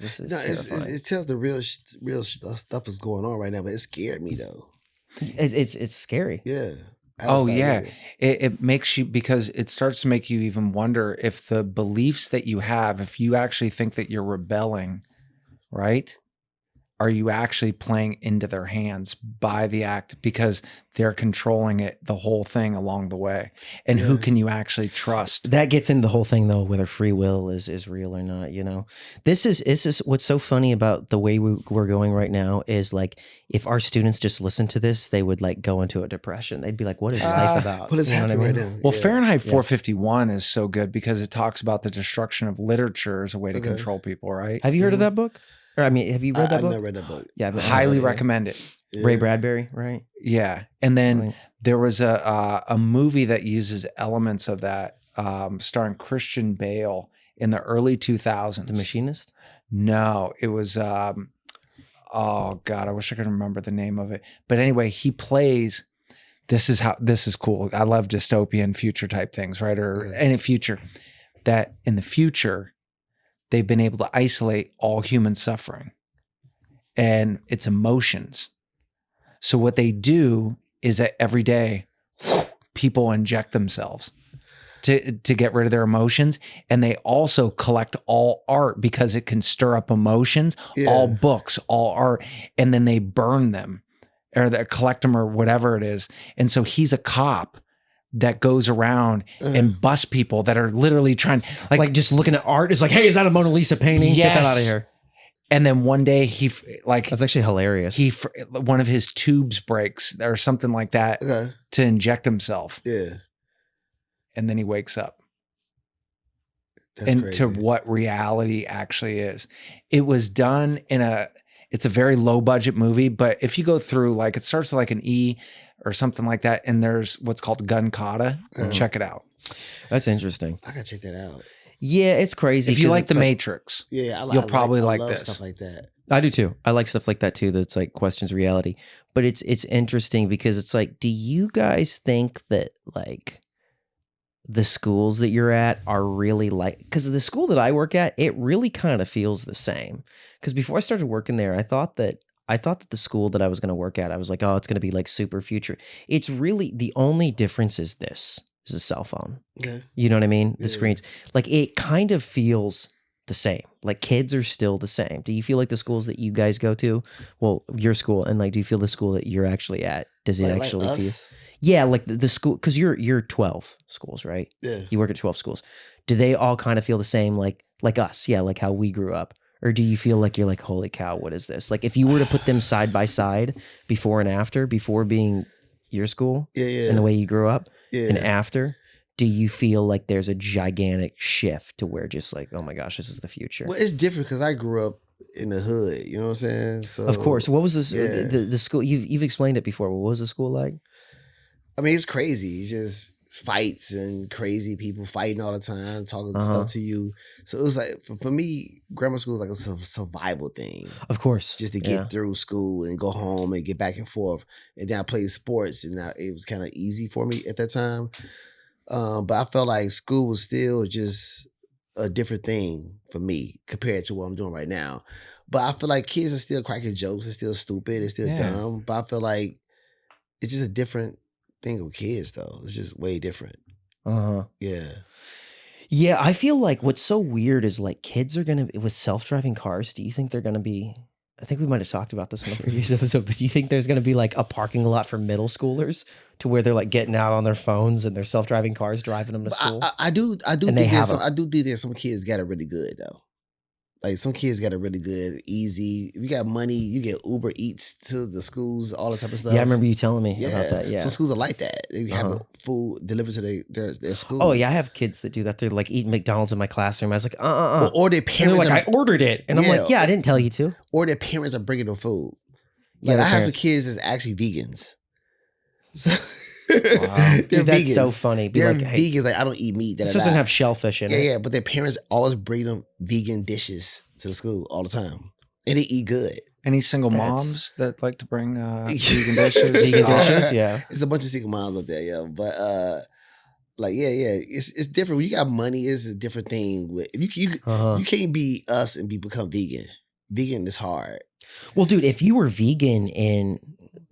this is No, terrifying. it tells the real stuff is going on right now, but it scared me though. It's scary. Yeah. I Oh, just yeah. started It makes you, because it starts to make you even wonder if the beliefs that you have, if you actually think that you're rebelling, right? Are you actually playing into their hands by the act, because they're controlling it, the whole thing along the way? And who Yeah. can you actually trust? That gets into the whole thing though, whether free will is real or not. You know, this is what's so funny about the way we're going right now is like, if our students just listen to this, they would like go into a depression. They'd be like, "What is life about?" What is You know happening I right mean? now? Well, Yeah. Fahrenheit 451 is so good because it talks about the destruction of literature as a way to Okay. control people, right? Have you heard of Mhm. that book? Or I mean, have you read that I book? never read that book. Yeah, I've Highly yeah. recommend it. Yeah. Ray Bradbury, right? Yeah. And then Right. there was a movie that uses elements of that, starring Christian Bale in the early 2000s. The Machinist. No, it was oh God, I wish I could remember the name of it. But anyway, he plays, this is cool. I love dystopian future type things, right? Or Yeah. any future, that in the future they've been able to isolate all human suffering and its emotions. So what they do is that every day people inject themselves to get rid of their emotions, and they also collect all art because it can stir up emotions, Yeah. all books, all art, and then they burn them or they collect them or whatever it is. And so he's a cop that goes around and busts people that are literally trying, Like just looking at art is like, hey, is that a Mona Lisa painting? Get that out of Yes. here. and then one day he like That's actually hilarious. one of his tubes breaks or something like that Okay. to inject himself, Yeah. and then he wakes up. That's and crazy. to what reality actually is. It was done it's a very low budget movie, but if you go through, like, it starts with like an E or something like that, and there's what's called gun kata. Check it out. That's interesting. I gotta check that out. Yeah, it's crazy. If you 'cause like it's The Matrix, Yeah, You'll probably like love this. stuff like that. I do too. I like stuff like that too. That's like questions reality. But it's interesting because it's like, do you guys think that like the schools that you're at are really like, because the school that I work at, it really kind of feels the same. Because before I started working there, I thought that the school that I was going to work at, I was like, oh, it's going to be like super future. It's really, the only difference is this is a cell phone. Okay. You know what I mean? The Yeah. screens, like it kind of feels the same. Like kids are still the same. Do you feel like the schools that you guys go to, well, your school, and like, do you feel the school that you're actually at, does it Like actually feel? us? Yeah, like the school, because you're 12 schools, right? Yeah. You work at 12 schools. Do they all kind of feel the same, like us? Yeah, like how we grew up. Or do you feel like you're like, holy cow, what is this? Like if you were to put them side by side, before and after, before being your school Yeah, yeah. and the way you grew up, yeah. and after, do you feel like there's a gigantic shift to where just like, oh my gosh, this is the future? Well, it's different because I grew up in the hood. You know what I'm saying? So Of course. What was this, yeah. the school? You've explained it before. What was the school like? I mean, it's crazy. It's just fights and crazy people fighting all the time, talking Uh-huh. stuff to you. So it was like, for me, grammar school is like a survival thing. Of course. Just to get through school and go home and get back and forth. And then I played sports, and it was kind of easy for me at that time. But I felt like school was still just a different thing for me compared to what I'm doing right now. But I feel like kids are still cracking jokes. It's still stupid. It's still Yeah. dumb. But I feel like it's just a different thing with kids, though. It's just way different. Uh-huh. Yeah. Yeah, I feel like what's so weird is like kids are going to, with self-driving cars, do you think they're going to be, I think we might have talked about this in a previous episode, but do you think there's going to be like a parking lot for middle schoolers to where they're like getting out on their phones and their self-driving cars driving them to But school? I do And think they there's have I do think there's some kids got it really good, though. Like some kids got it really good, easy. If you got money, you get Uber Eats to the schools, all that type of stuff. Yeah, I remember you telling me about that. Yeah. Some schools are like that. They have Uh-huh. food delivered to their school. Oh yeah, I have kids that do that. They're like eating McDonald's in my classroom. I was like, Or their And they're parents like, I ordered it, and I'm Yeah. like, yeah, I didn't tell you to. or their parents are bringing them food. Yeah, Like their I have some parents. kids that's actually vegans. So Wow. They're Dude, that's vegans. so funny. Be They're like, hey, vegans. Like I don't eat meat. this da-da-da. doesn't have shellfish in Yeah, it. yeah. But their parents always bring them vegan dishes to the school all the time, and they eat good. Any single That's- moms that like to bring vegan dishes? Vegan Oh, dishes, yeah. It's a bunch of single moms out there, yo. But like yeah, it's different. When you got money, it's a different thing. With you Uh-huh. you can't be us and become vegan. Vegan is hard. Well, dude, if you were vegan in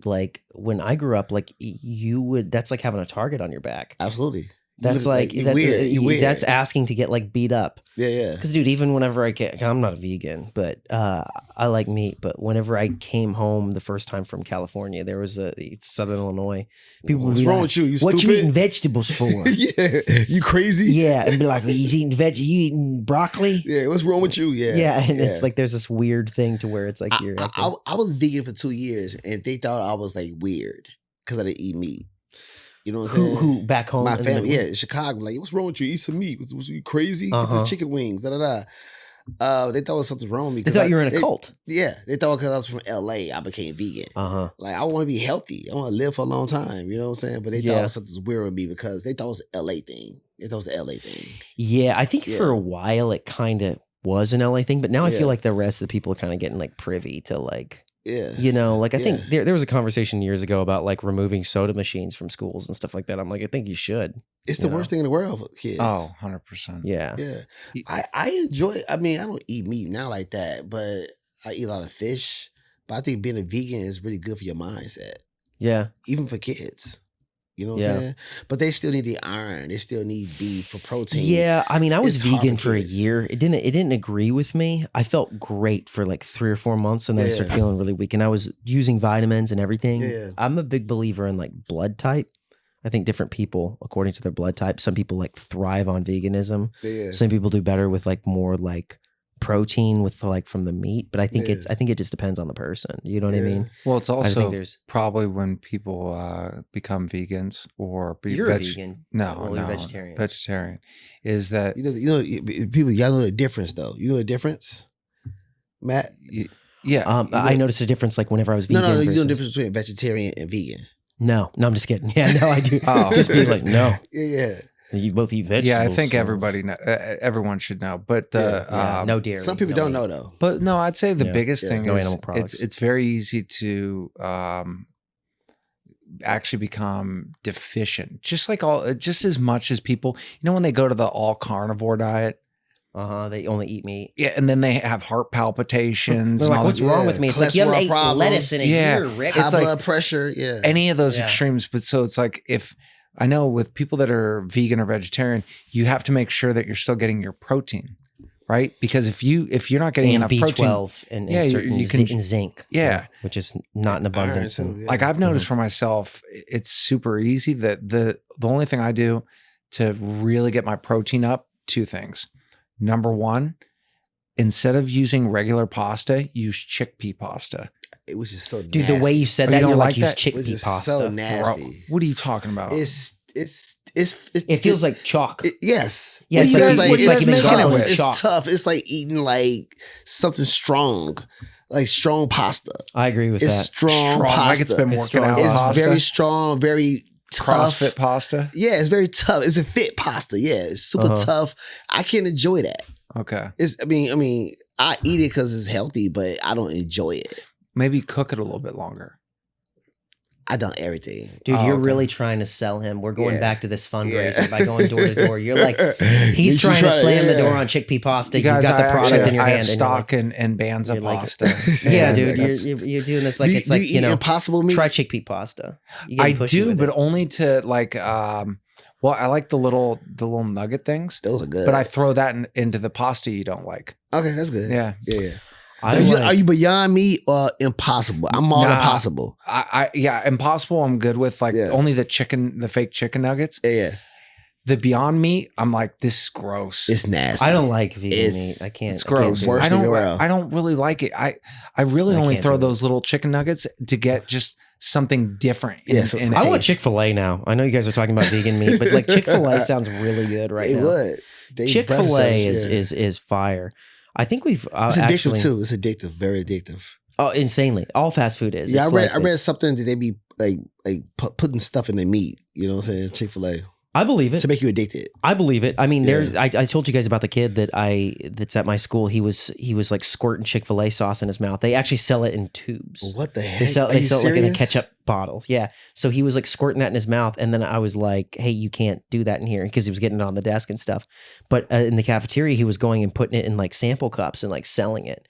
like when I grew up, like you would, that's like having a target on your back. Absolutely. You That's look like, you that's, weird. You weird. that's asking to get like beat up. yeah. Because, dude, even whenever I'm not a vegan, but I like meat. But whenever I came home the first time from California, there was Southern Illinois. People would What's be wrong like, with you? You "What stupid? you eating vegetables for?" Yeah, you crazy? Yeah, and be like, "You eating you eating broccoli?" Yeah, what's wrong with you? Yeah, and it's like there's this weird thing to where it's like you're. I was vegan for 2 years, and they thought I was like weird because I didn't eat meat. You know what I'm saying? Who back home? My in the family, yeah, Midwest? in Chicago, like, what's wrong with you? Eat some meat. Was you crazy? Get Uh-huh. this chicken wings. Da da da. They thought there was something wrong with me. They thought you were in a cult. Yeah, they thought because I was from LA, I became vegan. Like I want to be healthy. I want to live for a long time. You know what I'm saying? But they thought something was weird with me because they thought it was an LA thing. They thought it was an LA thing. Yeah, I think Yeah. for a while it kind of was an LA thing, but now I Yeah. feel like the rest of the people are kind of getting like privy to like. Yeah. You know, like I think Yeah. there was a conversation years ago about like removing soda machines from schools and stuff like that. I'm like, I think you should. It's You the worst thing in the world for kids. Oh, 100%. Yeah. Yeah. I enjoy I mean, I don't eat meat now like that, but I eat a lot of fish. But I think being a vegan is really good for your mindset. Yeah. Even for kids. You know what Yeah. I'm saying? But they still need the iron. They still need beef for protein. Yeah. I mean, I was It's hard vegan for for a kids. year. It didn't agree with me. I felt great for like 3 or 4 months and then I started Yeah. feeling really weak. And I was using vitamins and everything. Yeah. I'm a big believer in like blood type. I think different people, according to their blood type, some people like thrive on veganism. Yeah. Some people do better with like more like protein with like from the meat. But I think Yeah. I think it just depends on the person. You know what I Yeah. mean? Well, it's I think also there's probably when people become vegans or be you're a vegan. No, Well, no, you're vegetarian. Vegetarian is that People, y'all know the difference though. You know the difference, Matt? yeah. I noticed a difference like whenever I was No, vegan. no, you know the versus- difference between vegetarian and vegan. No, I'm just kidding. Yeah, no, I do. Oh. Just be like, no, Yeah. you both eat vegetables. Yeah, I think so- everybody, everyone should know. But the Yeah, no dairy. Some people no don't meat. know though. But no, I'd say the Yeah. biggest Yeah. thing No is animal products. it's very easy to actually become deficient. Just as much as people, when they go to the all carnivore diet, They only eat meat. yeah, and then they have heart palpitations. They're and like, all what's that. wrong with me? It's like you haven't Cholesterol ate problems. lettuce in a Yeah. year, Rick. High It's like- blood pressure. Yeah. Any of those Yeah. extremes. But so it's like if I know with people that are vegan or vegetarian, you have to make sure that you're still getting your protein, right? Because if you're not getting and enough protein, B12 and Yeah, certain you can- and zinc. Yeah. too, which is not in abundance. Iron, and- too, yeah. like I've noticed Mm-hmm. for myself, it's super easy. That the only thing I do to really get my protein up, 2 things. Number 1, instead of using regular pasta, use chickpea pasta. It was just so Dude, nasty. the way you said Oh, that, you don't you're like, like use that? It was chickpea just pasta. so Bro, nasty. what are you talking about? It's It feels like chalk. yes. Yeah, It it's feels like- what it's are like you you've guys been making it gargled with? with It's chalk. tough. It's like eating like something strong, like strong pasta. I agree with It's that. strong pasta. like it's been It's working strong out. It's pasta. very strong, very tough. CrossFit pasta. Yeah, it's very tough. It's a fit pasta. Yeah, it's super Uh-huh. tough. I can't enjoy that. Okay, It's. I mean, I eat it because it's healthy, but I don't enjoy it. maybe cook it a little bit longer. I done everything. Dude, Oh, you're okay. really trying to sell him. We're going Yeah. back to this fundraiser Yeah. by going door to door. You're like, he's You should trying to try it, slam the yeah. door on chickpea pasta. You You've guys, got the I product actually- in your I hand. have and you're stock and bands of you're like- pasta. yeah, And dude, that's- you're doing this like Do it's like do you know, Impossible meat. try chickpea pasta. You I getting pushy do, with but it. only to like well, I like the little nugget things, Those are good. but I throw that into the pasta you don't like. okay, that's good. Yeah. yeah. I Are you Beyond Meat or Impossible? I'm all Nah. Impossible. Impossible I'm good with, like Yeah. only the fake chicken nuggets. Yeah, The Beyond Meat, I'm like, this is gross. it's nasty. I don't like vegan It's- meat. I can't. It's I can't gross. do it. Worst I thing don't. around. I don't really like it. I really I only can't throw do it. those little chicken nuggets to get just something different. Yeah, so in I I want taste. Chick-fil-A now. I know you guys are talking about vegan meat, but like Chick-fil-A sounds really good right it now. would. They Chick-fil-A breakfast sandwich, is fire. I think we've It's addictive actually too. It's addictive. Very addictive. oh insanely. All fast food is. Yeah, It's I like read something that they be like like putting stuff in the meat. You know what I'm saying? Chick-fil-A I believe it. to make you addicted. I believe it. I mean, Yeah. there's. I told you guys about the kid that's at my school. He was like squirting Chick-fil-A sauce in his mouth. They actually sell it in tubes. What the heck? They sell Are you it like in a serious? ketchup bottle. Yeah. So he was like squirting that in his mouth, and then I was like, "Hey, you can't do that in here," because he was getting it on the desk and stuff. But in the cafeteria, he was going and putting it in like sample cups and like selling it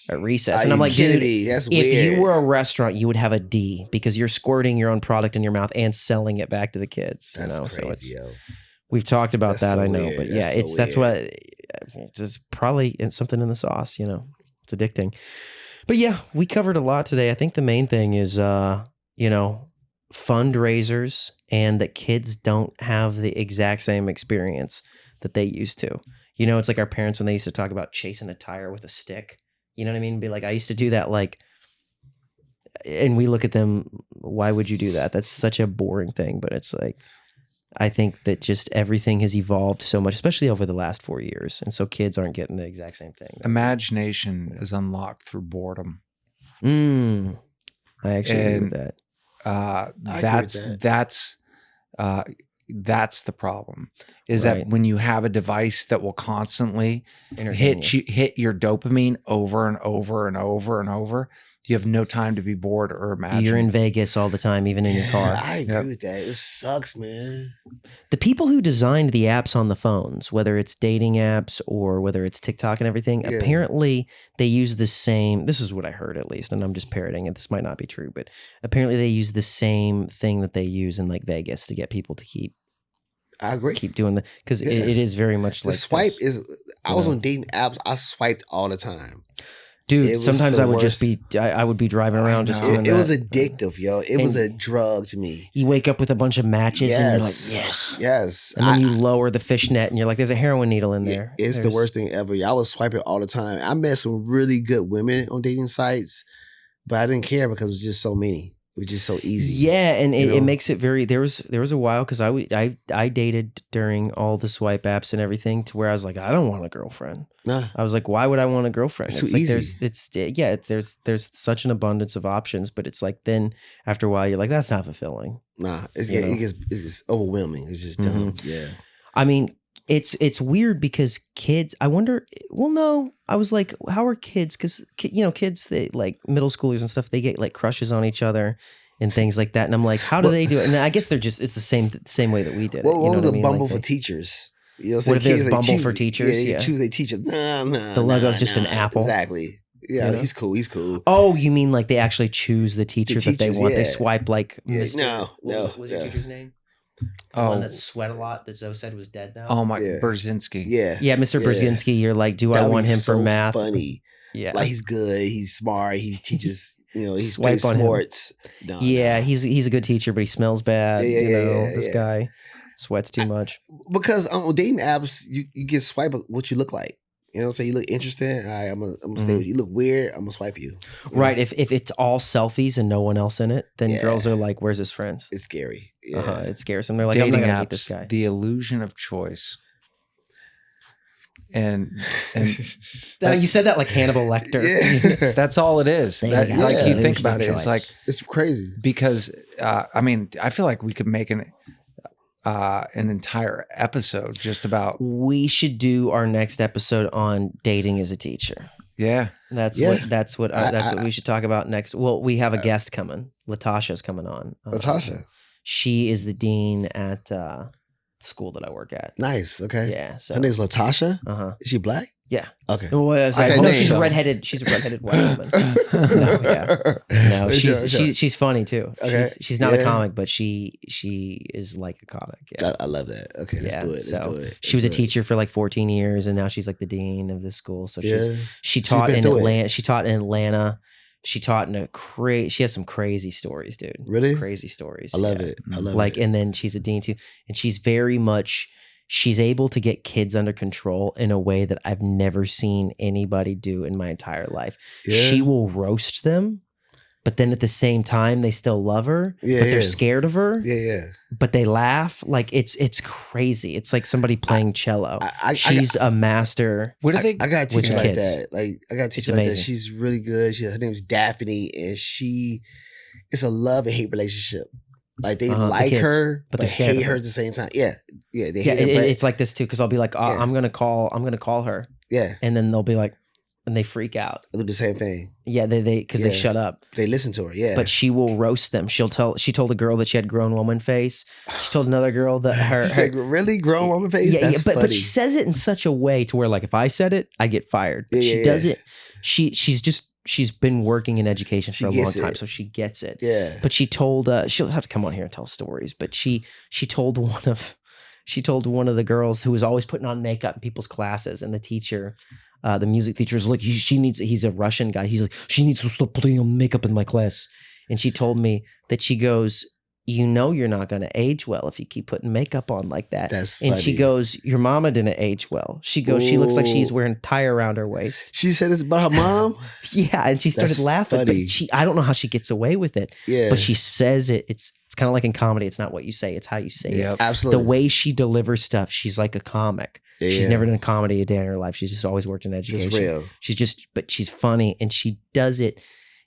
at recess. Are And I'm you like, kidding dude, me? That's if weird. you were a restaurant, you would have a D because you're squirting your own product in your mouth and selling it back to the kids. That's you know? So crazy, yo. we've talked about That's that, so I know, weird. but That's yeah, so that's weird. what it's probably something in the sauce. You know, it's addicting. But yeah, we covered a lot today. I think the main thing is, you know, fundraisers and that kids don't have the exact same experience that they used to. You know, it's like our parents when they used to talk about chasing a tire with a stick. You know what I mean? Be like, I used to do that, like, and we look at them, why would you do that? That's such a boring thing, but it's like, I think that just everything has evolved so much, especially over the last 4 years. And so kids aren't getting the exact same thing. Imagination is unlocked through boredom. I actually agree with And, that. I agree with That's the problem. Is Right. that when you have a device that will constantly Entertain you. hit your dopamine over and over and over and over, you have no time to be bored or imagine. You're in Vegas all the time, even in your car. I agree Yep. with that. It sucks, man. The people who designed the apps on the phones, whether it's dating apps or whether it's TikTok and everything, Yeah. apparently they use the same. This is what I heard at least, and I'm just parroting it. This might not be true, but apparently they use the same thing that they use in like Vegas to get people to keep I agree. doing the because Yeah. it is very much The like swipe this. is. I was know. on dating apps. I swiped all the time. Dude, it was sometimes the I would just worst. be I would be driving I around just know. doing It was that. addictive, yo. It was a drug to me. You wake up with a bunch of matches and you're Yes, like, yes. yes. And then you lower the fishnet and you're like, there's a heroin needle in Yeah, there. it's the There's- worst thing ever. I was swiping all the time. I met some really good women on dating sites, but I didn't care because it was just so many. It was just so easy. Yeah, and you it know? makes it very. There was a while because I dated during all the swipe apps and everything to where I was like, I don't want a girlfriend. Nah. I was like, why would I want a girlfriend? It's too like easy. there's such an abundance of options, but it's like then after a while you're like, that's not fulfilling. Nah. You know? It gets overwhelming. It's just dumb. Yeah. I mean, it's weird because kids. I wonder. Well, no, I was like, how are kids? Because kids, they like middle schoolers and stuff. They get like crushes on each other and things like that. And I'm like, how do Well- they do it? And I guess it's the same way that we did it. What you know was what a I mean? Bumble Like for they- teachers? You know What if there's kids, Bumble choose- for teachers? Yeah, Yeah. you choose a teacher. Nah. The logo's just an apple? Exactly. Yeah, You know? he's cool. He's cool. Oh, you mean like they actually choose the teacher that they teachers, want? They yeah. swipe like Yeah, Mr. no, what was your no. teacher's name? The one Oh, that sweat a lot that Zoe said was dead now. oh my, Yeah. Brzezinski. Yeah. Yeah, Mr. Yeah. Brzezinski, you're like, do I That want was him for so math? Funny. Yeah. Like he's good. He's smart. He teaches. He's Swipe plays on him. sports. No, yeah, no. he's a good teacher, but he smells bad. Yeah, you yeah, know, yeah, this yeah. guy sweats too much. Because on dating apps, you get swipe what you look like. You know what I'm saying? You look interesting. All right, I'm gonna stay with you. You look weird. I'm gonna swipe you. You know? Right. If it's all selfies and no one else in it, then Yeah. girls are like, where's his friends? It's scary. Yeah. It scares them. They're like, I'm not Dating gonna meet this apps, guy. the illusion of choice. And Now, you said that like Hannibal Lecter. Yeah. that's all it is. There That, you go. like you Yeah. think about it, it's like It's crazy. because I mean, I feel like we could make an entire episode just about We should do our next episode on dating as a teacher. yeah. That's Yeah. what we should talk about next. Well, we have a guest coming. Latasha's coming on. Latasha. She is the dean at school that I work at. Nice. Okay. Yeah. So. Her name's Latasha. Uh-huh. Is she black? Yeah. Okay. Well, I was I like, hope no, she's so. a redheaded. She's a redheaded white woman. No, she's funny too. Okay. She's not a Yeah. comic, but she is like a comic. Yeah. I love that. Okay, let's Yeah, do it. Let's so do it. She was a Let's do it. teacher for like 14 years, and now she's like the dean of this school. So Yeah. she taught been in through it. Atlanta. She taught in Atlanta. She taught in she has some crazy stories, dude. Really? Crazy stories. I love yeah. it. I love Like, it. and then she's a dean too, and she's able to get kids under control in a way that I've never seen anybody do in my entire life. Yeah. She will roast them, but then at the same time they still love her, Yeah, but they're yeah. scared of her, Yeah. but they laugh. Like it's crazy. It's like somebody playing cello. She's a master. What do I they got a with teacher your like kids. that. Like I got a teacher It's like that. amazing. She's really good. Her name's Daphne, and it's a love and hate relationship. Like they The like kids. her, But but they're scared hate of her her. at the same time. Yeah, yeah, they Yeah, hate her. But it's like this too, because I'll be like, oh, Yeah. I'm gonna call her, yeah, and then they'll be like, and they freak out. they do the same thing. Yeah, they because they Yeah. shut up. They listen to her. Yeah, But she will roast them. She told a girl that she had grown woman face. She told another girl that her, she said, "Really, grown woman face? yeah, That's but funny." she says it in such a way to where like if I said it, I get fired. But Yeah, she yeah, does yeah. it. She's been working in education She for a long gets time, it. so she gets it. yeah, But she told she'll have to come on here and tell stories. But she told one of the girls who was always putting on makeup in people's classes, and the teacher, the music teacher is like, he's a Russian guy. He's like, she needs to stop putting on makeup in my class. And she told me that she goes, you know, you're not going to age well if you keep putting makeup on like that. that's funny. And she goes, your mama didn't age well. She goes, she looks like she's Ooh. wearing a tie around her waist. She said it's about her mom. Yeah, and she started That's laughing. funny. But I don't know how she gets away with it. Yeah, But she says it. It's kind of like in comedy. It's not what you say. It's how you say it. Yep. absolutely. The way she delivers stuff, she's like a comic. Yeah, She's yeah. never done a comedy a day in her life. She's just always worked in education. just real. But she's funny, and she does it,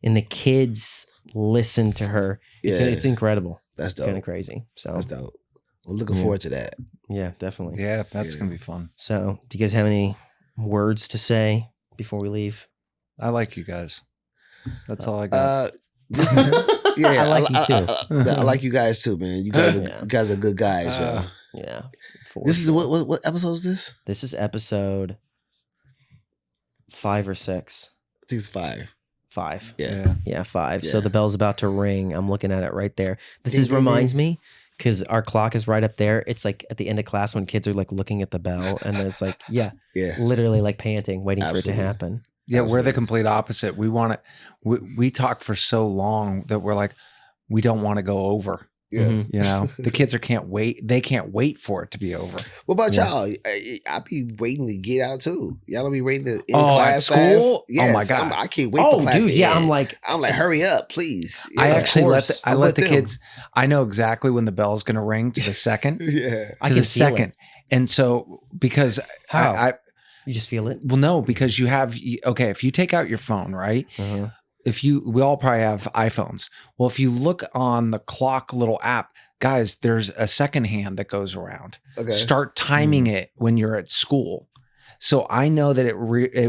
and the kids listen to her. Yeah, It's incredible. that's Kind of dope. crazy. So That's dope. I'm looking Yeah. forward to that. yeah, definitely. Yeah, that's Yeah. gonna be fun. So do you guys have any words to say before we leave? I like you guys. That's all I got. This, yeah, I like you too. I like you guys too, man. You guys, Yeah. you guys are good guys, yo. Uh, Yeah. This is what episode is this? This is episode 5 or 6. I think it's 5. 5. Yeah. Yeah, 5. So Yeah. the bell's about to ring. I'm looking at it right there. This Ding, is ding, reminds ding. me because our clock is right up there. It's like at the end of class when kids are like looking at the bell, and then it's like, yeah, Yeah. literally like panting, waiting for it Absolutely. to happen. Yeah, we're the Absolutely. complete opposite. We want to. We talk for so long that we're like, we don't want to go over. Yeah. Mhm. You know, the kids can't wait. They can't wait for it to be over. What about Yeah. y'all? I be waiting to get out too. Y'all don't be waiting to end Oh, at class school? fast? Oh, Yes, my God. I can't wait for Oh, class dude, to yeah, end. I'm like, hurry up, please. I Yeah. actually course. I I'm let with the them. kids. I know exactly when the bell's going to ring to the second. Yeah. I to can the feel second, it. and so because How? I You just feel it. well no because you have okay if you take out your phone right. Uh-huh. We all probably have iPhones. Well, if you look on the clock little app, guys, there's a second hand that goes around. Okay. Start timing it when you're at school. So I know that it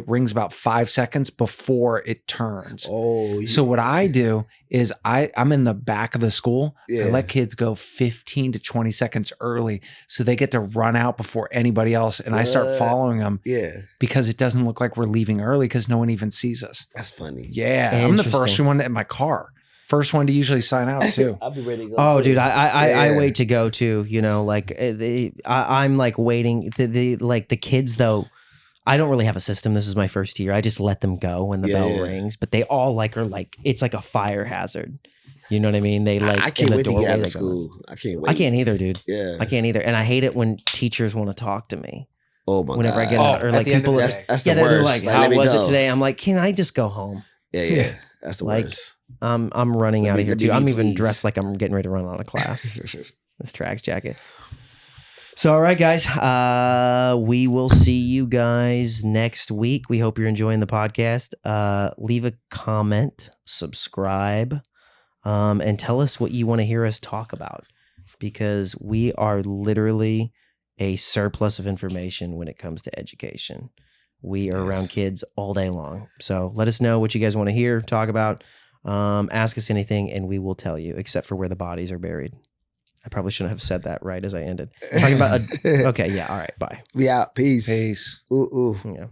rings about 5 seconds before it turns. Oh, So what I do is I'm in the back of the school. Yeah. I let kids go 15 to 20 seconds early so they get to run out before anybody else. And I start What? following them Yeah, because it doesn't look like we're leaving early because no one even sees us. that's funny. Yeah. I'm the first Interesting. one in my car. First one to usually sign out too. I'll be ready to go. Oh, too. dude, I Yeah. wait to go too. You know, like I'm like waiting. Like the kids though, I don't really have a system. This is my first year. I just let them go when the Yeah, bell yeah. rings. But they all are like it's like a fire hazard. You know what I mean? They like I in can't the wait to doorway, get out of they go school. nuts. I can't wait. I can't either, dude. Yeah. I can't either. And I hate it when teachers want to talk to me Oh my whenever god. I get Oh, out, or at like the end of people. the That's day. that's Yeah, the they're worst. like, Let "How me was go." it today?" I'm like, "Can I just go home?" Yeah. That's the Like, worst. I'm running Let out me- of here let me too. I'm be, even please. dressed like I'm getting ready to run out of class. This Trax jacket. So, all right, guys. We will see you guys next week. We hope you're enjoying the podcast. Leave a comment, subscribe, and tell us what you want to hear us talk about, because we are literally a surplus of information when it comes to education. We are around Yes. kids all day long. So let us know what you guys want to hear, talk about. Ask us anything, and we will tell you, except for where the bodies are buried. I probably shouldn't have said that right as I ended. Talking about okay, yeah, all right, bye. We out. Peace. Peace. Ooh, ooh. Yeah.